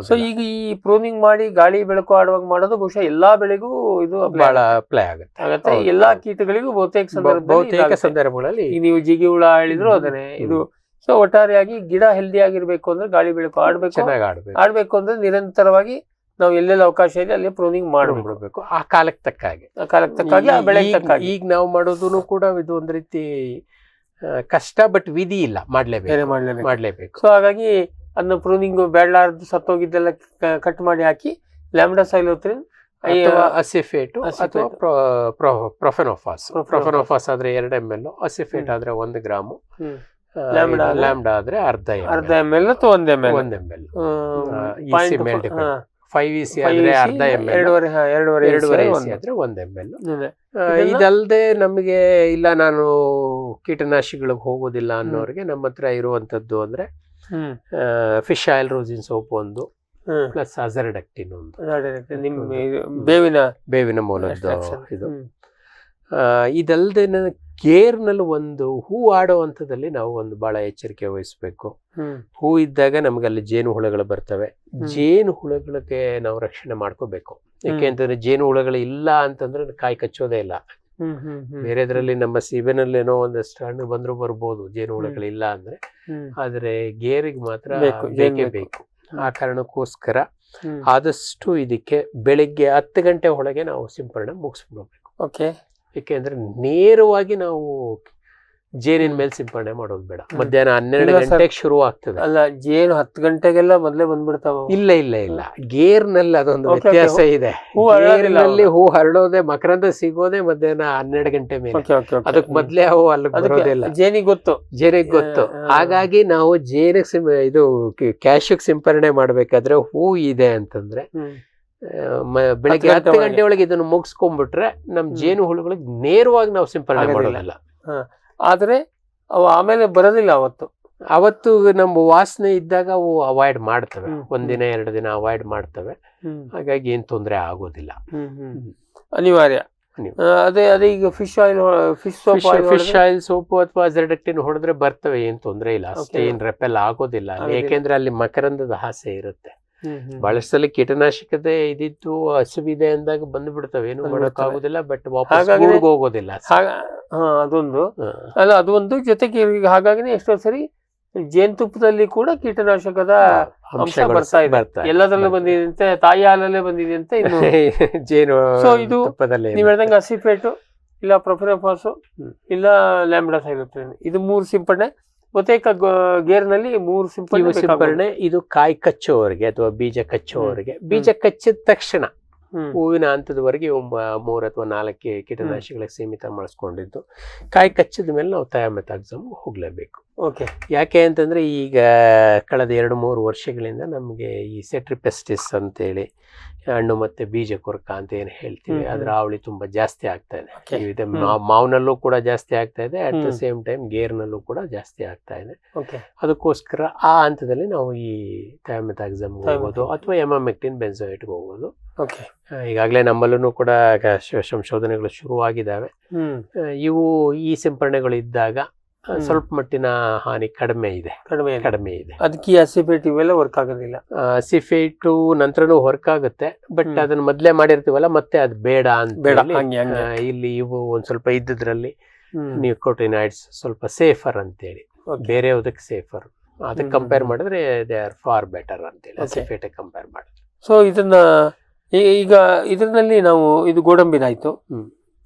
ಸೊ ಈಗ ಈ ಪ್ರೂನಿಂಗ್ ಮಾಡಿ ಗಾಳಿ ಬೆಳಕು ಆಡುವಾಗ ಮಾಡೋದು ಬಹುಶಃ ಎಲ್ಲಾ ಬೆಳೆಗೂ ಇದು ಬಹಳ ಅಪ್ಲೈ ಆಗುತ್ತೆ. ಎಲ್ಲಾ ಕೀಟಗಳಿಗೂ ಬಹುತೇಕ ಸಂದರ್ಭಗಳಲ್ಲಿ ನೀವು ಜಿಗಿ ಹುಳ ಹೇಳಿದ್ರು ಅದನ್ನೇ ಇದು. ಸೊ ಒಟ್ಟಾರೆಯಾಗಿ ಗಿಡ ಹೆಲ್ದಿ ಆಗಿರ್ಬೇಕು ಅಂದ್ರೆ ಗಾಳಿ ಬೆಳಕು ಆಡ್ಬೇಕು ಅಂದ್ರೆ ನಿರಂತರವಾಗಿ ನಾವು ಎಲ್ಲೆಲ್ಲ ಅವಕಾಶ ಇದೆ ಅಲ್ಲಿ ಪ್ರೂನಿಂಗ್ ಮಾಡ್ಬಿಡ್ಬೇಕು, ಆ ಕಾಲಕ್ಕೆ ತಕ್ಕ ಹಾಗೆ. ಈಗ ನಾವು ಮಾಡೋದು ಕೂಡ ಇದು ಒಂದ್ ರೀತಿ ಕಷ್ಟ, ಬಟ್ ವಿಧಿ ಇಲ್ಲ, ಮಾಡ್ಲೇಬೇಕು. ಸೊ ಹಾಗಾಗಿ ಅದನ್ನ ಪ್ರೂನಿಂಗ್ ಬೇಡಲಾರ್ದು ಸತ್ತೋಗಿದ್ದೆಲ್ಲ ಕಟ್ ಮಾಡಿ ಹಾಕಿ ಲ್ಯಾಂಬ್ಡಾ ಸೈಲೋಥ್ರಿನ್ ಅಥವಾ ಅಸಿಫೇಟು ಅಸಿಫೇಟು. ಅಥವಾ ಪ್ರೊಫೆನೋಫಾಸ್. ಪ್ರೊಫೆನೋಫಾಸ್. ಪ್ರೊಫೆನೋಫಾಸ್ ಆದ್ರೆ 2 ml, ಅಸಿಫೇಟ್ ಆದ್ರೆ 1 ಗ್ರಾಮು, ಲ್ಯಾಂಬ್ಡಾ ಆದ್ರೆ ಅರ್ಧ ml ಅಥವಾ 1 ml. 1 ml. EC ಮೇಲೆ ಡಿಪೆಂಡ್. 5 EC ಆದ್ರೆ ಅರ್ಧ ml, 2.5 EC ಆದ್ರೆ 1 ml. ಇದಲ್ದೆ ನಮಗೆ ಇಲ್ಲ ನಾನು ಕೀಟನಾಶಿಗಳಿಗೆ ಹೋಗೋದಿಲ್ಲ ಅನ್ನೋರಿಗೆ ನಮ್ಮ ಹತ್ರ ಇರುವಂತದ್ದು ಅಂದ್ರೆ ಫಿಶ್ ಆಯಿಲ್ ರೋಸಿನ್ ಸೋಪ್ ಒಂದು, ಪ್ಲಸ್ ಅಜರ್ಡಕ್ಟಿನ್ ಒಂದು, ಬೇವಿನ ಮೂಲದ್ದು ಇದು. ಇದಲ್ದೆ ಗೇರ್ನಲ್ಲಿ ಒಂದು ಹೂ ಆಡೋ ಹಂತದಲ್ಲಿ ನಾವು ಒಂದು ಬಹಳ ಎಚ್ಚರಿಕೆ ವಹಿಸ್ಬೇಕು. ಹೂ ಇದ್ದಾಗ ನಮ್ಗೆ ಅಲ್ಲಿ ಜೇನು ಹುಳಗಳು ಬರ್ತವೆ. ಜೇನು ಹುಳಗಳಿಗೆ ನಾವು ರಕ್ಷಣೆ ಮಾಡ್ಕೋಬೇಕು. ಯಾಕೆಂತಂದ್ರೆ ಜೇನು ಹುಳಗಳು ಇಲ್ಲ ಅಂತಂದ್ರೆ ಕಾಯಿ ಕಚ್ಚೋದೇ ಇಲ್ಲ. ಬೇರೆದ್ರಲ್ಲಿ ನಮ್ಮ ಸೀಬೆನಲ್ಲಿ ಏನೋ ಒಂದಷ್ಟು ಹಣ್ಣು ಬಂದ್ರು ಬರ್ಬೋದು, ಜೇನು ಹುಳಗಳಿಲ್ಲ ಅಂದ್ರೆ. ಆದ್ರೆ ಗೇರಿಗೆ ಮಾತ್ರ ಬೇಕೇ ಬೇಕು. ಆ ಕಾರಣಕ್ಕೋಸ್ಕರ ಆದಷ್ಟು ಇದಕ್ಕೆ ಬೆಳಿಗ್ಗೆ 10 ಗಂಟೆ ಒಳಗೆ ನಾವು ಸಿಂಪರಣೆ ಮುಗಿಸ್ಬಿಡ್ಬೇಕು. ಓಕೆ. ಯಾಕೆಂದ್ರೆ ನೇರವಾಗಿ ನಾವು ಜೇನಿನ ಮೇಲೆ ಸಿಂಪರಣೆ ಮಾಡೋದು ಬೇಡ. ಮಧ್ಯಾಹ್ನ 12 ಗಂಟೆಗೆ ಶುರು ಆಗ್ತದೆ. ಅಲ್ಲ, ಜೇನು 10 ಗಂಟೆಗೆಲ್ಲ ಮೊದಲೇ ಬಂದ್ಬಿಡ್ತಾವ? ಇಲ್ಲ, ಗೇರ್ನಲ್ಲಿ ಅದೊಂದು ವ್ಯತ್ಯಾಸ ಇದೆ. ಗೇರ್ನಲ್ಲಿ ಹೂ ಹರಡೋದೆ, ಮಕರಂದ ಸಿಗೋದೆ ಮಧ್ಯಾಹ್ನ 12 ಗಂಟೆ ಮೇಲೆ. ಅದಕ್ಕೆ ಮೊದ್ಲೇ ಅವು ಅಲ್ಲಿ ಬರೋದಿಲ್ಲ. ಜೇನಿಗೆ ಗೊತ್ತು. ಹಾಗಾಗಿ ನಾವು ಜೇನಿಗೆ ಇದು ಕ್ಯಾಶಿಗೆ ಸಿಂಪರಣೆ ಮಾಡ್ಬೇಕಾದ್ರೆ ಹೂ ಇದೆ ಅಂತಂದ್ರೆ ಬೆಳಗ್ಗೆ 10 ಗಂಟೆ ಒಳಗೆ ಇದನ್ನು ಮುಗಿಸ್ಕೊಂಡ್ಬಿಟ್ರೆ ನಮ್ ಜೇನು ಹುಳುಗಳಿಗೆ ನೇರವಾಗಿ ನಾವು ಸಿಂಪರಣೆ ಮಾಡೋದಿಲ್ಲ. ಆದ್ರೆ ಅವು ಆಮೇಲೆ ಬರೋದಿಲ್ಲ. ಅವತ್ತು ನಮ್ಮ ವಾಸನೆ ಇದ್ದಾಗ ಅವು ಅವಾಯ್ಡ್ ಮಾಡ್ತವೆ. 1 ದಿನ 2 ದಿನ ಅವಾಯ್ಡ್ ಮಾಡ್ತವೆ. ಹಾಗಾಗಿ ಏನ್ ತೊಂದರೆ ಆಗೋದಿಲ್ಲ. ಅನಿವಾರ್ಯ. ಅದೇ ಈಗ ಫಿಶ್ ಆಯಿಲ್ ಸೋಪು ಅಥವಾ ಅಜರ್ಡಕ್ಟಿನ್ ಹೊಡೆದ್ರೆ ಬರ್ತವೆ, ಏನ್ ತೊಂದರೆ ಇಲ್ಲ. ಅಷ್ಟೇನ್ ರೆಪೆಲ್ ಆಗೋದಿಲ್ಲ. ಯಾಕೆಂದ್ರೆ ಅಲ್ಲಿ ಮಕರಂದದ ಹಾಸೆ ಇರುತ್ತೆ. ಬಹಳಷ್ಟು ಸಲ ಕೀಟನಾಶಕತೆ ಇದಿತ್ತು, ಹಸುವಿದೆ ಅಂದಾಗ ಬಂದು ಬಿಡ್ತವೆ, ಏನು ಮಾಡಕ್ ಆಗುದಿಲ್ಲ. ಬಟ್ ವಾಪಸ್ ಹೋಗೋದಿಲ್ಲ. ಅದೊಂದು ಅಲ್ಲ, ಅದೊಂದು ಜೊತೆಗೆ ಹಾಗಾಗಿ ಎಷ್ಟೋ ಸರಿ ಜೇನುತುಪ್ಪದಲ್ಲಿ ಕೂಡ ಕೀಟನಾಶಕದ ಅಂಶ ಬರ್ತಾ ಇದೆ. ಎಲ್ಲದರಲ್ಲೂ ಬಂದಿದೆ, ತಾಯಿ ಹಾಲಲ್ಲೇ ಬಂದಿದೆ ಅಂತ ಇನ್ನು ಜೇನು. ಸೊ ಇದು ನೀವ್ ಹೇಳ್ದಂಗೆ ಅಸಿಫೇಟು ಇಲ್ಲ ಪ್ರೊಫೆನೋಫಾಸು ಇಲ್ಲ ಲ್ಯಾಂಬ್ಡಾ ಸೈಲೋತ್ರಿನ್, ಇದು 3 ಸಿಂಪಡಣೆ. ಬಹುತೇಕ ಗೇರ್ನಲ್ಲಿ 3 ಸಿಂಪಡಣೆ. ಇದು ಕಾಯಿ ಕಚ್ಚೋವರೆಗೆ ಅಥವಾ ಬೀಜ ಕಚ್ಚೋವರೆಗೆ. ಬೀಜ ಕಚ್ಚಿದ ತಕ್ಷಣ ಹೂವಿನ ಹಂತದವರೆಗೆ 3 ಅಥವಾ 4 ಕೀಟನಾಶಕಗಳಿಗೆ ಸೀಮಿತ ಮಾಡಿಸ್ಕೊಂಡಿದ್ದು. ಕಾಯಿ ಕಚ್ಚಿದ ಮೇಲೆ ನಾವು ಥಯಾಮೆಥಾಕ್ಸಮ್ ಹೋಗ್ಲೇಬೇಕು. ಯಾಕೆ ಅಂತಂದ್ರೆ ಈಗ ಕಳೆದ 2-3 ವರ್ಷಗಳಿಂದ ನಮ್ಗೆ ಈ ಸೆಟ್ರಿಪೆಸ್ಟಿಸ್ ಅಂತೇಳಿ ಹಣ್ಣು ಮತ್ತೆ ಬೀಜ ಕೊರಕ ಅಂತ ಏನ್ ಹೇಳ್ತೀವಿ, ಅದ್ರ ಹಾವಳಿ ತುಂಬಾ ಜಾಸ್ತಿ ಆಗ್ತಾ ಇದೆ. ಮಾವಿನಲ್ಲೂ ಕೂಡ ಜಾಸ್ತಿ ಆಗ್ತಾ ಇದೆ, ಅಟ್ ದ ಸೇಮ್ ಟೈಮ್ ಗೇರ್ನಲ್ಲೂ ಕೂಡ ಜಾಸ್ತಿ ಆಗ್ತಾ ಇದೆ. ಅದಕ್ಕೋಸ್ಕರ ಆ ಹಂತದಲ್ಲಿ ನಾವು ಈ ಥಯಾಮೆಥಾಕ್ಸಮ್ ಹೋಗೋದು ಅಥವಾ ಎಮಾಮೆಕ್ಟಿನ್ ಬೆನ್ಸೋಯೇಟ್ಗೆ ಹೋಗೋದು. ಈಗಾಗಲೇ ನಮ್ಮಲ್ಲೂ ಕೂಡ ಸಂಶೋಧನೆಗಳು ಶುರುವಾಗಿದ್ದಾವೆ. ಇವು ಈ ಸಿಂಪರಣೆಗಳು ಇದ್ದಾಗ ಸ್ವಲ್ಪ ಮಟ್ಟಿನ ಹಾನಿ ಕಡಿಮೆ ಇದೆ. ಅದಕ್ಕೆ ಅಸಿಫೇಟ್ ಇವೆಲ್ಲ ವರ್ಕ್ ಆಗೋದಿಲ್ಲ. ಅಸಿಫೇಟು ನಂತರನೂ ವರ್ಕ್ ಆಗುತ್ತೆ, ಬಟ್ ಅದನ್ನ ಮೊದ್ಲೇ ಮಾಡಿರ್ತೀವಲ್ಲ, ಮತ್ತೆ ಅದು ಬೇಡ ಅಂತ ಇಲ್ಲಿ ಇವು ಒಂದ್ ಸ್ವಲ್ಪ ಇದ್ದದ್ರಲ್ಲಿ ನಿಕೋಟಿನಾಯ್ಡ್ಸ್ ಸ್ವಲ್ಪ ಸೇಫರ್ ಅಂತೇಳಿ, ಬೇರೆ ಯಾವುದಕ್ಕೆ ಸೇಫರ್, ಅದಕ್ಕೆ ಕಂಪೇರ್ ಮಾಡಿದ್ರೆ ದೇ ಆರ್ ಫಾರ್ ಬೆಟರ್ ಅಂತೇಳಿ ಅಸಿಫೇಟ್ ಕಂಪೇರ್ ಮಾಡಿದ್ರೆ. ಸೊ ಇದನ್ನ ಈಗ ಇದರಲ್ಲಿ ನಾವು ಇದು ಗೋಡಂಬಿದಾಯ್ತು,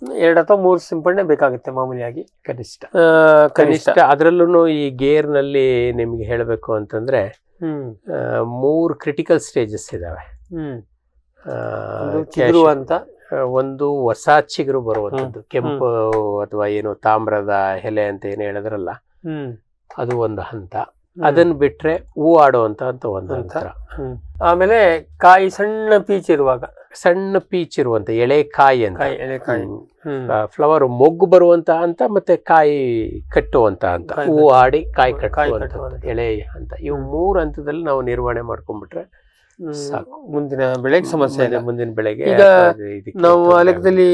2 ಅಥವಾ 3 ಸಿಂಪಡಣೆ ಬೇಕಾಗುತ್ತೆ ಮಾಮೂಲಿಯಾಗಿ ಕನಿಷ್ಠ. ಅದ್ರಲ್ಲೂ ಈ ಗೇರ್ ನಲ್ಲಿ ನಿಮ್ಗೆ ಹೇಳ್ಬೇಕು ಅಂತಂದ್ರೆ 3 ಕ್ರಿಟಿಕಲ್ ಸ್ಟೇಜಸ್ ಇದಾವೆ. ಅಂತ ಒಂದು ಹೊಸ ಚಿಗುರು ಬರುವಂತದ್ದು, ಕೆಂಪು ಅಥವಾ ಏನು ತಾಮ್ರದ ಎಲೆ ಅಂತ ಏನು ಹೇಳಿದ್ರಲ್ಲ, ಅದು ಒಂದು ಹಂತ. ಅದನ್ನ ಬಿಟ್ರೆ ಹೂ ಆಡುವಂತ ಒಂದು ಹಂತ. ಆಮೇಲೆ ಕಾಯಿ ಸಣ್ಣ ಪೀಚ್ ಇರುವಂತ ಎಳೆ ಕಾಯಿ ಅಂತ, ಫ್ಲವರ್ ಮೊಗ್ಗು ಬರುವಂತ ಹಂತ, ಮತ್ತೆ ಕಾಯಿ ಕಟ್ಟುವಂತ ಹಂತ, ಹೂ ಆಡಿ ಕಾಯಿ ಕಟ್ಟುವಂತ ಎಳೆ ಹಂತ. ಇವು 3 ಹಂತದಲ್ಲಿ ನಾವು ನಿರ್ವಹಣೆ ಮಾಡ್ಕೊಂಡ್ಬಿಟ್ರೆ ಸಾಕು. ಮುಂದಿನ ಬೆಳೆಗೆ ಸಮಸ್ಯೆ ಇಲ್ಲ. ಮುಂದಿನ ಬೆಳೆಗೆ ಈಗ ನಾವು ಆ ಲೆಕ್ಕದಲ್ಲಿ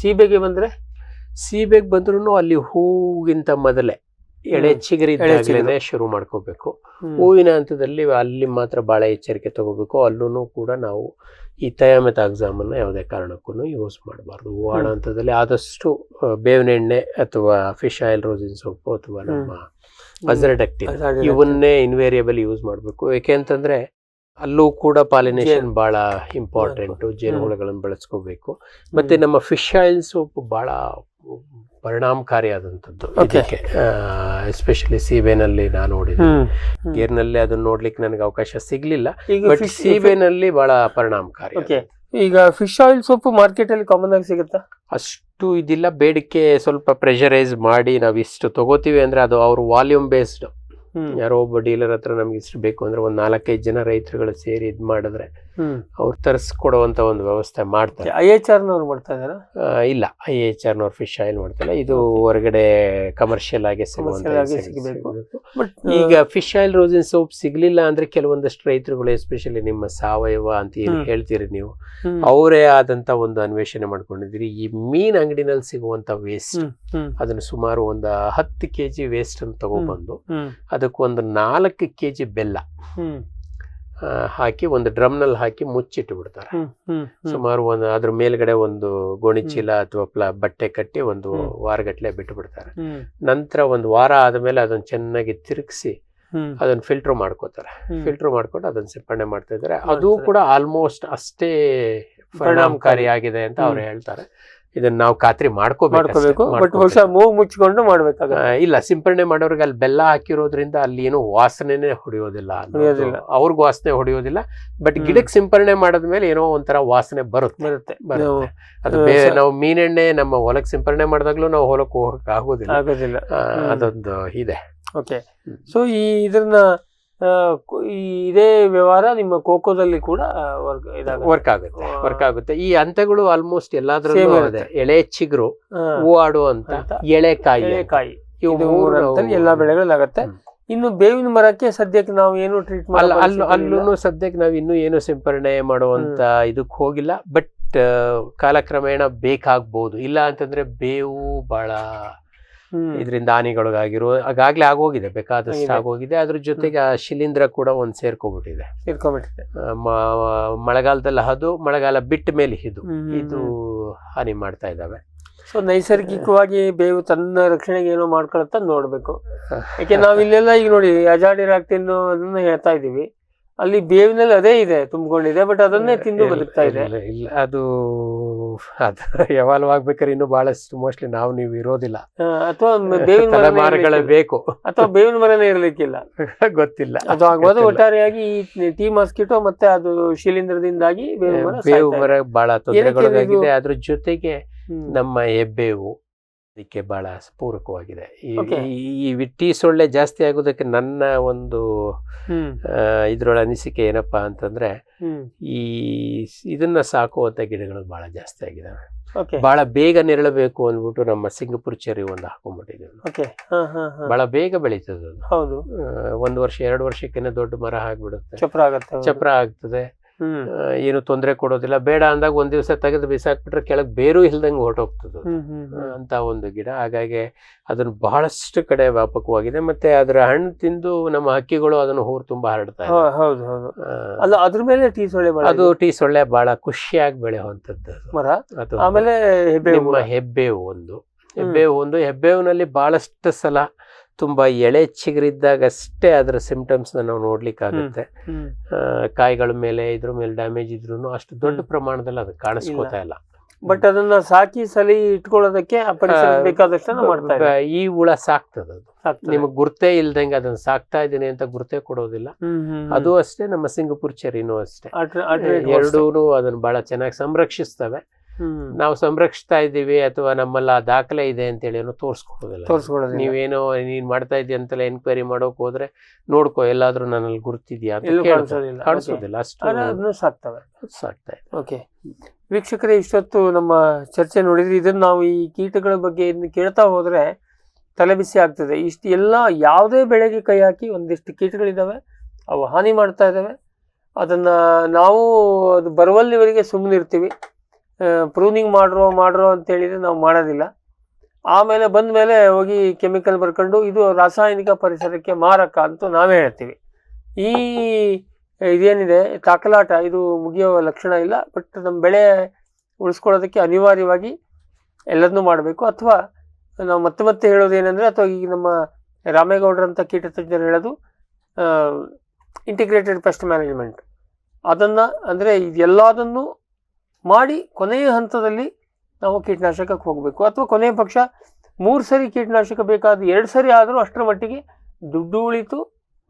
ಸೀಬೆಗೆ ಬಂದ್ರು ಅಲ್ಲಿ ಹೂಗಿಂತ ಮೊದಲೇ ಎಳೆ ಚಿಗುರಿದ್ದಾಗಲೇ ಶುರು ಮಾಡ್ಕೋಬೇಕು. ಹೂವಿನ ಹಂತದಲ್ಲಿ ಅಲ್ಲಿ ಮಾತ್ರ ಬಹಳ ಎಚ್ಚರಿಕೆ ತಗೋಬೇಕು. ಅಲ್ಲೂ ಕೂಡ ನಾವು ಈ ಥಯಾಮೆಥಾಕ್ಸಮ್ ಅನ್ನ ಯಾವುದೇ ಕಾರಣಕ್ಕೂ ಯೂಸ್ ಮಾಡಬಾರ್ದು. ಹೂ ಆಡೋ ಹಂತದಲ್ಲಿ ಆದಷ್ಟು ಬೇವಿನ ಎಣ್ಣೆ ಅಥವಾ ಫಿಶ್ ಆಯಿಲ್ ರೋಸಿನ್ ಸೋಪು ಅಥವಾ ನಮ್ಮ ಅಜರ್ಡಕ್ಟಿನ್ ಇವನ್ನೇ ಇನ್ವೇರಿಯಬಲ್ ಯೂಸ್ ಮಾಡಬೇಕು. ಯಾಕೆಂತಂದ್ರೆ ಅಲ್ಲೂ ಕೂಡ ಪಾಲಿನೇಷನ್ ಬಹಳ ಇಂಪಾರ್ಟೆಂಟ್. ಜೇನುಹುಳಗಳನ್ನು ಬೆಳೆಸ್ಕೋಬೇಕು. ಮತ್ತೆ ನಮ್ಮ ಫಿಶ್ ಆಯಿಲ್ ಸೋಪ್ ಬಹಳ ಪರಿಣಾಮಕಾರಿಯಾದಂಥದ್ದು ಇದಕ್ಕೆ. ಎಸ್ಪೆಷಲಿ ಸೀಬೆನಲ್ಲಿ ನಾನು ನೋಡಿದೆ. ಗೇರ್ನಲ್ಲಿ ಅದನ್ನ ನೋಡ್ಲಿಕ್ಕೆ ನನಗೆ ಅವಕಾಶ ಸಿಗ್ಲಿಲ್ಲ, ಬಟ್ ಸೀಬೆನಲ್ಲಿ ಬಹಳ ಪರಿಣಾಮಕಾರಿ. ಈಗ ಫಿಶ್ ಆಯಿಲ್ ಸೋಪ್ ಮಾರ್ಕೆಟ್ ಅಲ್ಲಿ ಕಾಮನ್ ಆಗಿ ಸಿಗುತ್ತಾ? ಅಷ್ಟು ಇದಿಲ್ಲ, ಬೇಡಿಕೆ ಸ್ವಲ್ಪ ಪ್ರೆಷರೈಸ್ ಮಾಡಿ ನಾವು ಇಷ್ಟು ತಗೋತೀವಿ ಅಂದ್ರೆ ಅದು ಅವ್ರ ವಾಲ್ಯೂಮ್ ಬೇಸ್ಡ್. ಯಾರೋ ಒಬ್ಬ ಡೀಲರ್ ಹತ್ರ ನಮ್ಗೆ ಇಷ್ಟು ಬೇಕು ಅಂದ್ರೆ ಒಂದ್ 4-5 ಜನ ರೈತರುಗಳು ಸೇರಿ ಇದ್ ಮಾಡಿದ್ರೆ ಅವ್ರು ತರಿಸ್ಕೊಡುವಂತ ಒಂದು ವ್ಯವಸ್ಥೆ ಮಾಡ್ತಾರೆ. IHR ನವ್ರು ಮಾಡ್ತಾ ಇದಾರ? ಇಲ್ಲ, IHR ನವ್ರು ಫಿಶ್ ಆಯಿಲ್ ಮಾಡ್ತಾರೆ. ಇದು ಹೊರಗಡೆ ಕಮರ್ಷಿಯಲ್ ಆಗಿ ಸಿಗಬೇಕು. ಈಗ ಫಿಶ್ ಆಯಿಲ್ ರೋಸಿನ್ ಸೋಪ್ ಸಿಗ್ಲಿಲ್ಲ ಅಂದ್ರೆ ಕೆಲವೊಂದಷ್ಟು ರೈತರುಗಳು, ಎಸ್ಪೆಷಲಿ ನಿಮ್ಮ ಸಾವಯವ ಅಂತ ಏನ್ ಹೇಳ್ತೀರಿ ನೀವು, ಅವರೇ ಆದಂತ ಒಂದು ಅನ್ವೇಷಣೆ ಮಾಡ್ಕೊಂಡಿದ್ದೀರಿ. ಈ ಮೀನ್ ಅಂಗಡಿನಲ್ಲಿ ಸಿಗುವಂತ ವೇಸ್ಟ್, ಅದನ್ನ ಸುಮಾರು ಒಂದು 10 kg ವೇಸ್ಟ್ ಅನ್ನು ತಗೊಬಂದು ಅದಕ್ಕೊಂದು 4 kg ಬೆಲ್ಲ ಹಾಕಿ ಒಂದು ಡ್ರಮ್ ನಲ್ಲಿ ಹಾಕಿ ಮುಚ್ಚಿಟ್ಟು ಬಿಡ್ತಾರೆ. ಸುಮಾರು ಅದ್ರ ಮೇಲ್ಗಡೆ ಒಂದು ಗೋಣಿಚೀಲ ಅಥವಾ ಬಟ್ಟೆ ಕಟ್ಟಿ ಒಂದು ವಾರಗಟ್ಲೆ ಬಿಟ್ಟು ಬಿಡ್ತಾರೆ. ನಂತರ ಒಂದು ವಾರ ಆದ್ಮೇಲೆ ಅದನ್ನ ಚೆನ್ನಾಗಿ ತಿರುಗಿಸಿ ಅದನ್ನ ಫಿಲ್ಟರ್ ಮಾಡ್ಕೋತಾರೆ. ಫಿಲ್ಟರ್ ಮಾಡ್ಕೊಂಡು ಅದನ್ನ ಸಿಂಪಡಣೆ ಮಾಡ್ತಾ ಇದ್ದಾರೆ. ಅದು ಕೂಡ ಆಲ್ಮೋಸ್ಟ್ ಅಷ್ಟೇ ಪರಿಣಾಮಕಾರಿಯಾಗಿದೆ ಅಂತ ಅವ್ರು ಹೇಳ್ತಾರೆ. ಇದನ್ನ ನಾವು ಖಾತ್ರಿ ಮಾಡ್ಕೋಬೇಕು. ಬಟ್ ಮೂಗು ಮುಚ್ಚಿಕೊಂಡು ಮಾಡ್ಬೇಕಾಗ ಇಲ್ಲ, ಸಿಂಪರಣೆ ಮಾಡೋರಿಗೆ ಅಲ್ಲಿ ಬೆಲ್ಲ ಹಾಕಿರೋದ್ರಿಂದ ಅಲ್ಲಿ ಏನೋ ವಾಸನೆನೇ ಹೊಡೆಯೋದಿಲ್ಲ, ಅವ್ರಿಗೆ ವಾಸನೆ ಹೊಡೆಯೋದಿಲ್ಲ. ಬಟ್ ಗಿಡಕ್ಕೆ ಸಿಂಪರಣೆ ಮಾಡದ್ಮೇಲೆ ಏನೋ ಒಂಥರ ವಾಸನೆ ಬರುತ್ತೆ. ಅದು ನಾವು ಮೀನೆಣ್ಣೆ ನಮ್ಮ ಹೊಲಕ್ಕೆ ಸಿಂಪರಣೆ ಮಾಡಿದಾಗ್ಲೂ ನಾವು ಹೊಲಕ್ಕೆ ಹೋಗಕ್ ಆಗೋದಿಲ್ಲ. ಅದೊಂದು ಇದೆ. ಓಕೆ, ಸೊ ಇದನ್ನ ಇದೇ ವ್ಯವಹಾರ ನಿಮ್ಮ ಕೋಕೋದಲ್ಲಿ ಕೂಡ ವರ್ಕ್ ಆಗುತ್ತೆ. ಈ ಹಂತಗಳು ಆಲ್ಮೋಸ್ಟ್ ಎಲ್ಲಾದ್ರಲ್ಲೂ ಇದೆ. ಎಳೆ ಚಿಗುರು, ಹೂವಾಡು ಅಂತ, ಎಳೆಕಾಯಿ, ಇವು ಎಲ್ಲಾ ಬೆಳೆಗಳಲ್ಲಿ ಆಗುತ್ತೆ. ಇನ್ನು ಬೇವಿನ ಮರಕ್ಕೆ ಸದ್ಯಕ್ಕೆ ನಾವು ಏನು ಟ್ರೀಟ್ಮೆಂಟ್ ಅಲ್ಲೂ ಸದ್ಯಕ್ಕೆ ನಾವು ಇನ್ನೂ ಏನು ಸಿಂಪರಣೆ ಮಾಡುವಂತ ಇದಕ್ ಹೋಗಿಲ್ಲ. ಬಟ್ ಕಾಲಕ್ರಮೇಣ ಬೇಕಾಗ್ಬೋದು. ಇಲ್ಲ ಅಂತಂದ್ರೆ ಬೇವು ಬಹಳ ಇದರಿಂದ ಹಾನಿಗಳಿಗಾಗಿರೋ ಆಗಾಗ್ಲೇ ಆಗೋಗಿದೆ, ಬೇಕಾದಷ್ಟು ಆಗೋಗಿದೆ. ಅದ್ರ ಜೊತೆಗೆ ಆ ಶಿಲೀಂಧ್ರ ಕೂಡ ಒಂದ್ ಸೇರ್ಕೊಂಡ್ಬಿಟ್ಟಿದೆ. ಮಳೆಗಾಲದಲ್ಲಿ ಅದು, ಮಳೆಗಾಲ ಬಿಟ್ಟ ಮೇಲೆ ಇದು ಹಾನಿ ಮಾಡ್ತಾ ಇದ್ದಾವೆ. ಸೊ ನೈಸರ್ಗಿಕವಾಗಿ ಬೇವು ತನ್ನ ರಕ್ಷಣೆಗೆ ಏನೋ ಮಾಡ್ಕೊಳತ್ತ ನೋಡ್ಬೇಕು. ಯಾಕೆ ನಾವ್ ಇಲ್ಲೆಲ್ಲ ಈಗ ನೋಡಿ ಅಜಾಡಿರಾಕ್ಟಿನ್ ಅದನ್ನ ಹೇಳ್ತಾ ಇದೀವಿ, ಅಲ್ಲಿ ಬೇವಿನಲ್ಲಿ ಅದೇ ಇದೆ, ತುಂಬಿಕೊಂಡಿದೆ, ಬಟ್ ಅದನ್ನೇ ತಿಂದು ಬದುಕ್ತಾ ಇದೆ. ಇಲ್ಲ, ಅದು ಯಾವಾಗ ಆಗ್ಬೇಕಾದ್ರೆ ಇನ್ನು ಬಹಳಷ್ಟು ಮೋಸ್ಟ್ಲಿ ನೀವು ಇರೋದಿಲ್ಲ, ಅಥವಾ ಬೇವಿನ ಮರಗಳೇ ಬೇಕು, ಅಥವಾ ಬೇವಿನ ಮರನೇ ಇರ್ಲಿಕ್ಕಿಲ್ಲ, ಗೊತ್ತಿಲ್ಲ. ಅದು ಆಗ್ಬೋದು. ಒಟ್ಟಾರೆಯಾಗಿ ಈ ಟೀ ಮಾಸ್ಕಿಟೋ ಮತ್ತೆ ಅದು ಶಿಲೀಂಧ್ರದಿಂದಾಗಿ ಬೇವು ಮರ ಬಹಳ ತೊಂದರೆಗೊಳಗಾಗಿದೆ. ಅದ್ರ ಜೊತೆಗೆ ನಮ್ಮ ಹೆಬ್ಬೇವು ಅದಕ್ಕೆ ಬಹಳ ಪೂರಕವಾಗಿದೆ. ಈ ಟೀ ಸೊಳ್ಳೆ ಜಾಸ್ತಿ ಆಗೋದಕ್ಕೆ ನನ್ನ ಒಂದು ಇದ್ರೊಳ ಅನಿಸಿಕೆ ಏನಪ್ಪಾ ಅಂತಂದ್ರೆ, ಇದನ್ನ ಸಾಕುವಂತ ಗಿಡಗಳು ಬಹಳ ಜಾಸ್ತಿ ಆಗಿದಾವೆ. ಬಹಳ ಬೇಗ ನೆರಳಬೇಕು ಅಂದ್ಬಿಟ್ಟು ನಮ್ಮ ಸಿಂಗಪುರ್ ಚೆರಿ ಒಂದು ಹಾಕೊಂಡ್ಬಿಟ್ಟಿದ್ದೀವಿ. ಬಹಳ ಬೇಗ ಬೆಳೀತದೆ ಅದು. 1 ವರ್ಷ 2 ವರ್ಷಕ್ಕೇನೆ ದೊಡ್ಡ ಮರ ಆಗ್ಬಿಡುತ್ತೆ, ಚಪ್ರ ಆಗ್ತದೆ. ಏನು ತೊಂದರೆ ಕೊಡೋದಿಲ್ಲ. ಬೇಡ ಅಂದಾಗ ಒಂದ್ ದಿವಸ ತೆಗೆದು ಬಿಸಾಕ್ಬಿಟ್ರೆ ಕೆಳಗ್ ಬೇರು ಇಲ್ದಂಗೆ ಹೊರಟೋಗ್ತದ ಅಂತ ಒಂದು ಗಿಡ. ಹಾಗಾಗಿ ಅದನ್ನ ಬಹಳಷ್ಟು ಕಡೆ ವ್ಯಾಪಕವಾಗಿದೆ. ಮತ್ತೆ ಅದರ ಹಣ್ಣು ತಿಂದು ನಮ್ಮ ಹಕ್ಕಿಗಳು ಅದನ್ನು ತುಂಬಾ ಹರಡ್ತಾ ಇದೆ. ಅದ್ರ ಮೇಲೆ ಅದು ಟೀ ಸೊಳ್ಳೆ ಬಹಳ ಖುಷಿಯಾಗಿ ಬೆಳೆಯುವಂತದ್ದು ಮರ. ಅದು ಆಮೇಲೆ ಹೆಬ್ಬೇವಿನಲ್ಲಿ ಬಹಳಷ್ಟು ಸಲ ತುಂಬಾ ಎಳೆ ಚಿಗುರಿದ್ದಾಗಷ್ಟೇ ಅದರ ಸಿಂಪ್ಟಮ್ಸ್ ನಾವು ನೋಡ್ಲಿಕ್ಕಾಗುತ್ತೆ. ಕಾಯಿಗಳ ಮೇಲೆ ಇದ್ರ ಮೇಲೆ ಡ್ಯಾಮೇಜ್ ಇದ್ರು ಅಷ್ಟು ದೊಡ್ಡ ಪ್ರಮಾಣದಲ್ಲಿ ಅದು ಕಾಣಿಸ್ಕೋತಾ ಇಲ್ಲ. ಬಟ್ ಅದನ್ನ ಸಾಕಿ ಸಲಿ ಇಟ್ಕೊಳ್ಳೋದಕ್ಕೆ ಬೇಕಾದಷ್ಟು ಮಾಡ್ತಾರೆ. ಈ ಹುಳ ಸಾಕ್ತದ, ಅದು ನಿಮಗ್ ಗುರ್ತೇ ಇಲ್ದಂಗೆ ಅದನ್ನ ಸಾಕ್ತಾ ಇದೀನಿ ಅಂತ ಗುರ್ತೇ ಕೊಡೋದಿಲ್ಲ. ಅದು ಅಷ್ಟೇ, ನಮ್ಮ ಸಿಂಗಪುರ್ ಚೆರಿನೂ ಅಷ್ಟೇ. ಎರಡೂನು ಅದನ್ನ ಬಹಳ ಚೆನ್ನಾಗಿ ಸಂರಕ್ಷಿಸ್ತವೆ. ನಾವು ಸಂರಕ್ಷಿಸ್ತಾ ಇದ್ದೀವಿ ಅಥವಾ ನಮ್ಮಲ್ಲ ದಾಖಲೆ ಇದೆ ಅಂತೇಳಿ ಏನೋ ತೋರಿಸ್ಕೊಡೋದಿಲ್ಲ. ನೀವೇನೋ ನೀನ್ ಮಾಡ್ತಾ ಇದೀಯ ಅಂತೆಲ್ಲ ಎನ್ಕ್ವೈರಿ ಮಾಡೋಕ್ ಹೋದ್ರೆ ನೋಡ್ಕೋ ಎಲ್ಲಾದ್ರೂ ನನ್ನಲ್ಲಿ ಗುರ್ತಿದ್ಯಾ ಅಂತ ಕಾಣಿಸೋದಿಲ್ಲ. ಅಷ್ಟು ಸಾಕ್ತಾ ಇದೆ. ಓಕೆ ವೀಕ್ಷಕರೇ, ಇಷ್ಟೊತ್ತು ನಮ್ಮ ಚರ್ಚೆ ನೋಡಿದ್ರಿ. ಇದನ್ನ ನಾವು ಈ ಕೀಟಗಳ ಬಗ್ಗೆ ಕೇಳ್ತಾ ಹೋದ್ರೆ ತಲೆಬಿಸಿ ಆಗ್ತದೆ. ಇಷ್ಟು ಎಲ್ಲ ಯಾವುದೇ ಬೆಳೆಗೆ ಕೈ ಹಾಕಿ ಒಂದಿಷ್ಟು ಕೀಟಗಳಿದಾವೆ, ಅವು ಹಾನಿ ಮಾಡ್ತಾ ಇದ್ದಾವೆ. ಅದನ್ನ ನಾವು ಅದು ಬರುವಲ್ಲಿವರೆಗೆ ಸುಮ್ಮನಿರ್ತೀವಿ. ಪ್ರೂನಿಂಗ್ ಮಾಡ್ರೋ ಅಂತ ಹೇಳಿದ್ರೆ ನಾವು ಮಾಡೋದಿಲ್ಲ. ಆಮೇಲೆ ಬಂದ ಮೇಲೆ ಹೋಗಿ ಕೆಮಿಕಲ್ ಬರ್ಕೊಂಡು ಇದು ರಾಸಾಯನಿಕ ಪರಿಸರಕ್ಕೆ ಮಾರಕ ಅಂತ ನಾವೇ ಹೇಳ್ತೀವಿ. ಇದೇನಿದೆ ತಾಕಲಾಟ, ಇದು ಮುಗಿಯೋ ಲಕ್ಷಣ ಇಲ್ಲ. ಬಟ್ ನಮ್ಮ ಬೆಳೆ ಉಳಿಸ್ಕೊಳ್ಳೋದಕ್ಕೆ ಅನಿವಾರ್ಯವಾಗಿ ಎಲ್ಲದನ್ನೂ ಮಾಡಬೇಕು. ಅಥವಾ ನಾವು ಮತ್ತೆ ಹೇಳೋದೇನೆಂದರೆ, ಅಥವಾ ಈಗ ನಮ್ಮ ರಾಮೇಗೌಡರಂಥ ಕೀಟ ತಜ್ಞರು ಹೇಳೋದು ಇಂಟಿಗ್ರೇಟೆಡ್ ಪೆಸ್ಟ್ ಮ್ಯಾನೇಜ್ಮೆಂಟ್. ಅದನ್ನು ಅಂದರೆ ಇದೆಲ್ಲದನ್ನು ಮಾಡಿ ಕೊನೆಯ ಹಂತದಲ್ಲಿ ನಾವು ಕೀಟನಾಶಕಕ್ಕೆ ಹೋಗಬೇಕು. ಅಥವಾ ಕೊನೆಯ ಪಕ್ಷ 3 ಸರಿ ಕೀಟನಾಶಕ ಬೇಕಾದ 2 ಸರಿ ಆದರೂ ಅಷ್ಟರ ಮಟ್ಟಿಗೆ ದುಡ್ಡು ಉಳಿತು,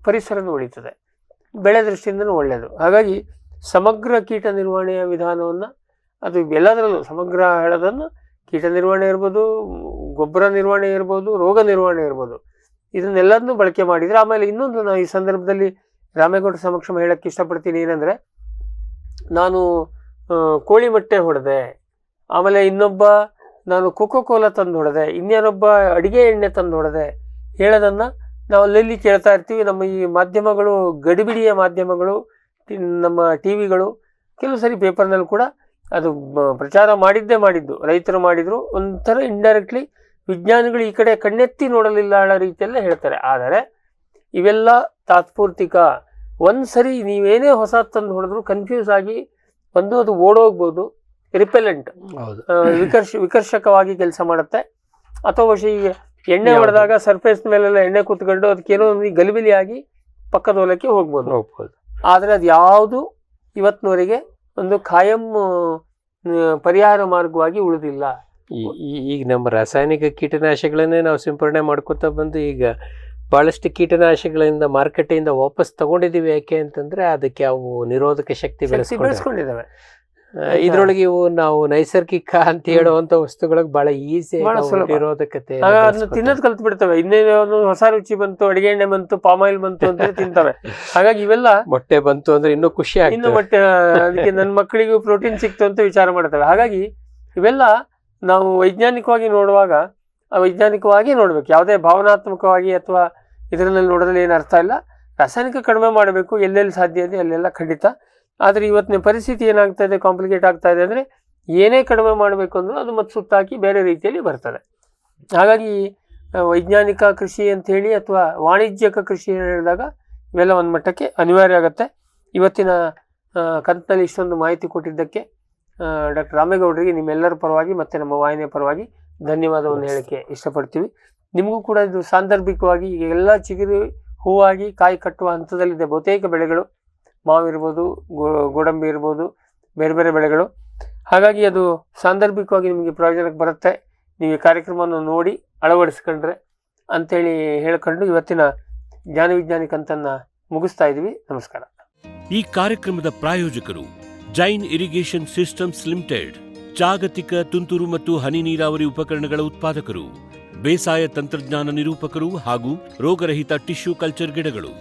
ಪರಿಸರದ ಉಳಿತದೆ, ಬೆಳೆ ದೃಷ್ಟಿಯಿಂದನೂ ಒಳ್ಳೆಯದು. ಹಾಗಾಗಿ ಸಮಗ್ರ ಕೀಟ ನಿರ್ವಹಣೆಯ ವಿಧಾನವನ್ನು, ಅದು ಎಲ್ಲದರಲ್ಲೂ ಸಮಗ್ರ ಹೇಳೋದನ್ನು, ಕೀಟ ನಿರ್ವಹಣೆ ಇರ್ಬೋದು, ಗೊಬ್ಬರ ನಿರ್ವಹಣೆ ಇರ್ಬೋದು, ರೋಗ ನಿರ್ವಹಣೆ ಇರ್ಬೋದು, ಇದನ್ನೆಲ್ಲದನ್ನೂ ಬಳಕೆ ಮಾಡಿದರೆ. ಆಮೇಲೆ ಇನ್ನೊಂದು ನಾನು ಈ ಸಂದರ್ಭದಲ್ಲಿ ರಾಮೇಗೌಡ ಸಮಕ್ಷಮ ಹೇಳಕ್ಕೆ ಇಷ್ಟಪಡ್ತೀನಿ ಏನಂದರೆ, ನಾನು ಕೋಳಿ ಮೊಟ್ಟೆ ಹೊಡೆದೆ, ಆಮೇಲೆ ಇನ್ನೊಬ್ಬ ನಾನು ಕೋಕೋ-ಕೋಲಾ ತಂದು ಹೊಡೆದೆ, ಇನ್ಯಾರೊಬ್ಬ ಅಡಿಗೆ ಎಣ್ಣೆ ತಂದು ಹೊಡೆದೆ ಹೇಳೋದನ್ನು ನಾವು ಅಲ್ಲಲ್ಲಿ ಕೇಳ್ತಾ ಇರ್ತೀವಿ. ನಮ್ಮ ಈ ಮಾಧ್ಯಮಗಳು, ಗಡಿಬಿಡಿಯ ಮಾಧ್ಯಮಗಳು, ನಮ್ಮ ಟಿ ವಿಗಳು, ಕೆಲವು ಸರಿ ಪೇಪರ್ನಲ್ಲಿ ಕೂಡ ಅದು ಪ್ರಚಾರ ಮಾಡಿದ್ದು ರೈತರು ಮಾಡಿದರು. ಒಂಥರ ಇಂಡೈರೆಕ್ಟ್ಲಿ ವಿಜ್ಞಾನಿಗಳು ಈ ಕಡೆ ಕಣ್ಣೆತ್ತಿ ನೋಡಲಿಲ್ಲ ಅನ್ನೋ ರೀತಿಯಲ್ಲೇ ಹೇಳ್ತಾರೆ. ಆದರೆ ಇವೆಲ್ಲ ತಾತ್ಪೂರ್ತಿಕ. ಒಂದು ಸರಿ ನೀವೇನೇ ಹೊಸ ತಂದು ಹೊಡೆದ್ರು ಕನ್ಫ್ಯೂಸ್ ಆಗಿ ಅದು ಓಡೋಗ್ಬೋದು, ರಿಪೆಲೆಂಟ್, ವಿಕರ್ಷಕವಾಗಿ ಕೆಲಸ ಮಾಡುತ್ತೆ. ಅಥವಾ ಈ ಎಣ್ಣೆ ಹೊಡೆದಾಗ ಸರ್ಫೇಸ್ ಮೇಲೆಲ್ಲ ಎಣ್ಣೆ ಕೂತ್ಕೊಂಡು ಅದಕ್ಕೇನೋ ಗಲಿಬಿಲಿ ಆಗಿ ಪಕ್ಕದ ಹೊಲಕ್ಕೆ ಹೋಗ್ಬೋದು. ಆದರೆ ಅದು ಯಾವುದು ಇವತ್ತಿನವರೆಗೆ ಒಂದು ಖಾಯಂ ಪರಿಹಾರ ಮಾರ್ಗವಾಗಿ ಉಳಿದಿಲ್ಲ. ಈಗ ನಮ್ಮ ರಾಸಾಯನಿಕ ಕೀಟನಾಶಕಗಳನ್ನೇ ನಾವು ಸಿಂಪರಣೆ ಮಾಡ್ಕೊತಾ ಬಂದು ಈಗ ಬಹಳಷ್ಟು ಕೀಟನಾಶಕಗಳಿಂದ ಮಾರುಕಟ್ಟೆಯಿಂದ ವಾಪಸ್ ತಗೊಂಡಿದ್ದೀವಿ. ಯಾಕೆ ಅಂತಂದ್ರೆ ಅದಕ್ಕೆ ಅವು ನಿರೋಧಕ ಶಕ್ತಿ ಬೆಳೆಸ್ಕೊಂಡಿದ್ದಾವೆ. ಇದ್ರೊಳಗೆ ಇವು ನಾವು ನೈಸರ್ಗಿಕ ಅಂತ ಹೇಳುವಂತ ವಸ್ತುಗಳಿಗೆ ಬಹಳ ಈಸಿ ನಿರೋಧಕತೆ, ಅದನ್ನ ತಿನ್ನೋದು ಕಲ್ತು ಬಿಡ್ತವೆ. ಇನ್ನೇನು ಹೊಸ ರುಚಿ ಬಂತು, ಅಡಿಗೆ ಎಣ್ಣೆ ಬಂತು, ಪಾಮ್ ಆಯಿಲ್ ಬಂತು ಅಂತ ತಿಂತವೆ. ಹಾಗಾಗಿ ಇವೆಲ್ಲ, ಮೊಟ್ಟೆ ಬಂತು ಅಂದ್ರೆ ಇನ್ನೂ ಖುಷಿ ಆಗಿ, ಇನ್ನು ಮೊಟ್ಟೆ ಅದಕ್ಕೆ ನನ್ನ ಮಕ್ಕಳಿಗೂ ಪ್ರೋಟೀನ್ ಸಿಕ್ತು ಅಂತ ವಿಚಾರ ಮಾಡ್ತವೆ. ಹಾಗಾಗಿ ಇವೆಲ್ಲ ನಾವು ವೈಜ್ಞಾನಿಕವಾಗಿ ನೋಡುವಾಗ ವೈಜ್ಞಾನಿಕವಾಗಿ ನೋಡ್ಬೇಕು, ಯಾವುದೇ ಭಾವನಾತ್ಮಕವಾಗಿ ಅಥವಾ ಇದರಲ್ಲಿ ನೋಡೋದ್ರಲ್ಲಿ ಏನು ಅರ್ಥ ಇಲ್ಲ. ರಾಸಾಯನಿಕ ಕಡಿಮೆ ಮಾಡಬೇಕು, ಎಲ್ಲೆಲ್ಲಿ ಸಾಧ್ಯ ಇದೆ ಅಲ್ಲೆಲ್ಲ ಖಂಡಿತ. ಆದರೆ ಇವತ್ತಿನ ಪರಿಸ್ಥಿತಿ ಏನಾಗ್ತಾ ಇದೆ, ಕಾಂಪ್ಲಿಕೇಟ್ ಆಗ್ತಾ ಇದೆ ಅಂದರೆ ಏನೇ ಕಡಿಮೆ ಮಾಡಬೇಕು ಅಂದರೂ ಅದು ಮತ್ತೆ ಸುತ್ತಾಕಿ ಬೇರೆ ರೀತಿಯಲ್ಲಿ ಬರ್ತದೆ. ಹಾಗಾಗಿ ವೈಜ್ಞಾನಿಕ ಕೃಷಿ ಅಂಥೇಳಿ ಅಥವಾ ವಾಣಿಜ್ಯಿಕ ಕೃಷಿ ಹೇಳಿದಾಗ ಇವೆಲ್ಲ ಒಂದು ಮಟ್ಟಕ್ಕೆ ಅನಿವಾರ್ಯ ಆಗುತ್ತೆ. ಇವತ್ತಿನ ಕಂತಿನಲ್ಲಿ ಇಷ್ಟೊಂದು ಮಾಹಿತಿ ಕೊಟ್ಟಿದ್ದಕ್ಕೆ ಡಾಕ್ಟರ್ ರಾಮೇಗೌಡರಿಗೆ ನಿಮ್ಮೆಲ್ಲರ ಪರವಾಗಿ ಮತ್ತು ನಮ್ಮ ವಾಹಿನಿಯ ಪರವಾಗಿ ಧನ್ಯವಾದವನ್ನು ಹೇಳಕ್ಕೆ ಇಷ್ಟಪಡ್ತೀವಿ. ನಿಮಗೂ ಕೂಡ ಇದು ಸಾಂದರ್ಭಿಕವಾಗಿ ಈಗ ಎಲ್ಲ ಚಿಗುರು ಹೂವಾಗಿ ಕಾಯಿ ಕಟ್ಟುವ ಹಂತದಲ್ಲಿದೆ ಬಹುತೇಕ ಬೆಳೆಗಳು. ಮಾವಿರ್ಬೋದು, ಗೋಡಂಬಿ ಇರ್ಬೋದು, ಬೇರೆ ಬೇರೆ ಬೆಳೆಗಳು. ಹಾಗಾಗಿ ಅದು ಸಾಂದರ್ಭಿಕವಾಗಿ ನಿಮಗೆ ಪ್ರಯೋಜನಕ್ಕೆ ಬರುತ್ತೆ, ನೀವು ಈ ಕಾರ್ಯಕ್ರಮವನ್ನು ನೋಡಿ ಅಳವಡಿಸ್ಕೊಂಡ್ರೆ ಅಂಥೇಳಿ ಹೇಳ್ಕೊಂಡು ಇವತ್ತಿನ ಜ್ಞಾನ ವಿಜ್ಞಾನಿ ಕಂತನ್ನು ಮುಗಿಸ್ತಾ ಇದ್ದೀವಿ. ನಮಸ್ಕಾರ. ಈ ಕಾರ್ಯಕ್ರಮದ ಪ್ರಾಯೋಜಕರು ಜೈನ್ ಇರಿಗೇಷನ್ ಸಿಸ್ಟಮ್ಸ್ ಲಿಮಿಟೆಡ್, ಜಾಗತಿಕ ತುಂತುರು ಮತ್ತು ಹನಿ ನೀರಾವರಿ ಉಪಕರಣಗಳ ಉತ್ಪಾದಕರು, ಬೇಸಾಯ ತಂತ್ರಜ್ಞಾನ ನಿರೂಪಕರು ಹಾಗೂ ರೋಗರಹಿತ ಟಿಶ್ಯೂ ಕಲ್ಚರ್ ಗಿಡಗಳು.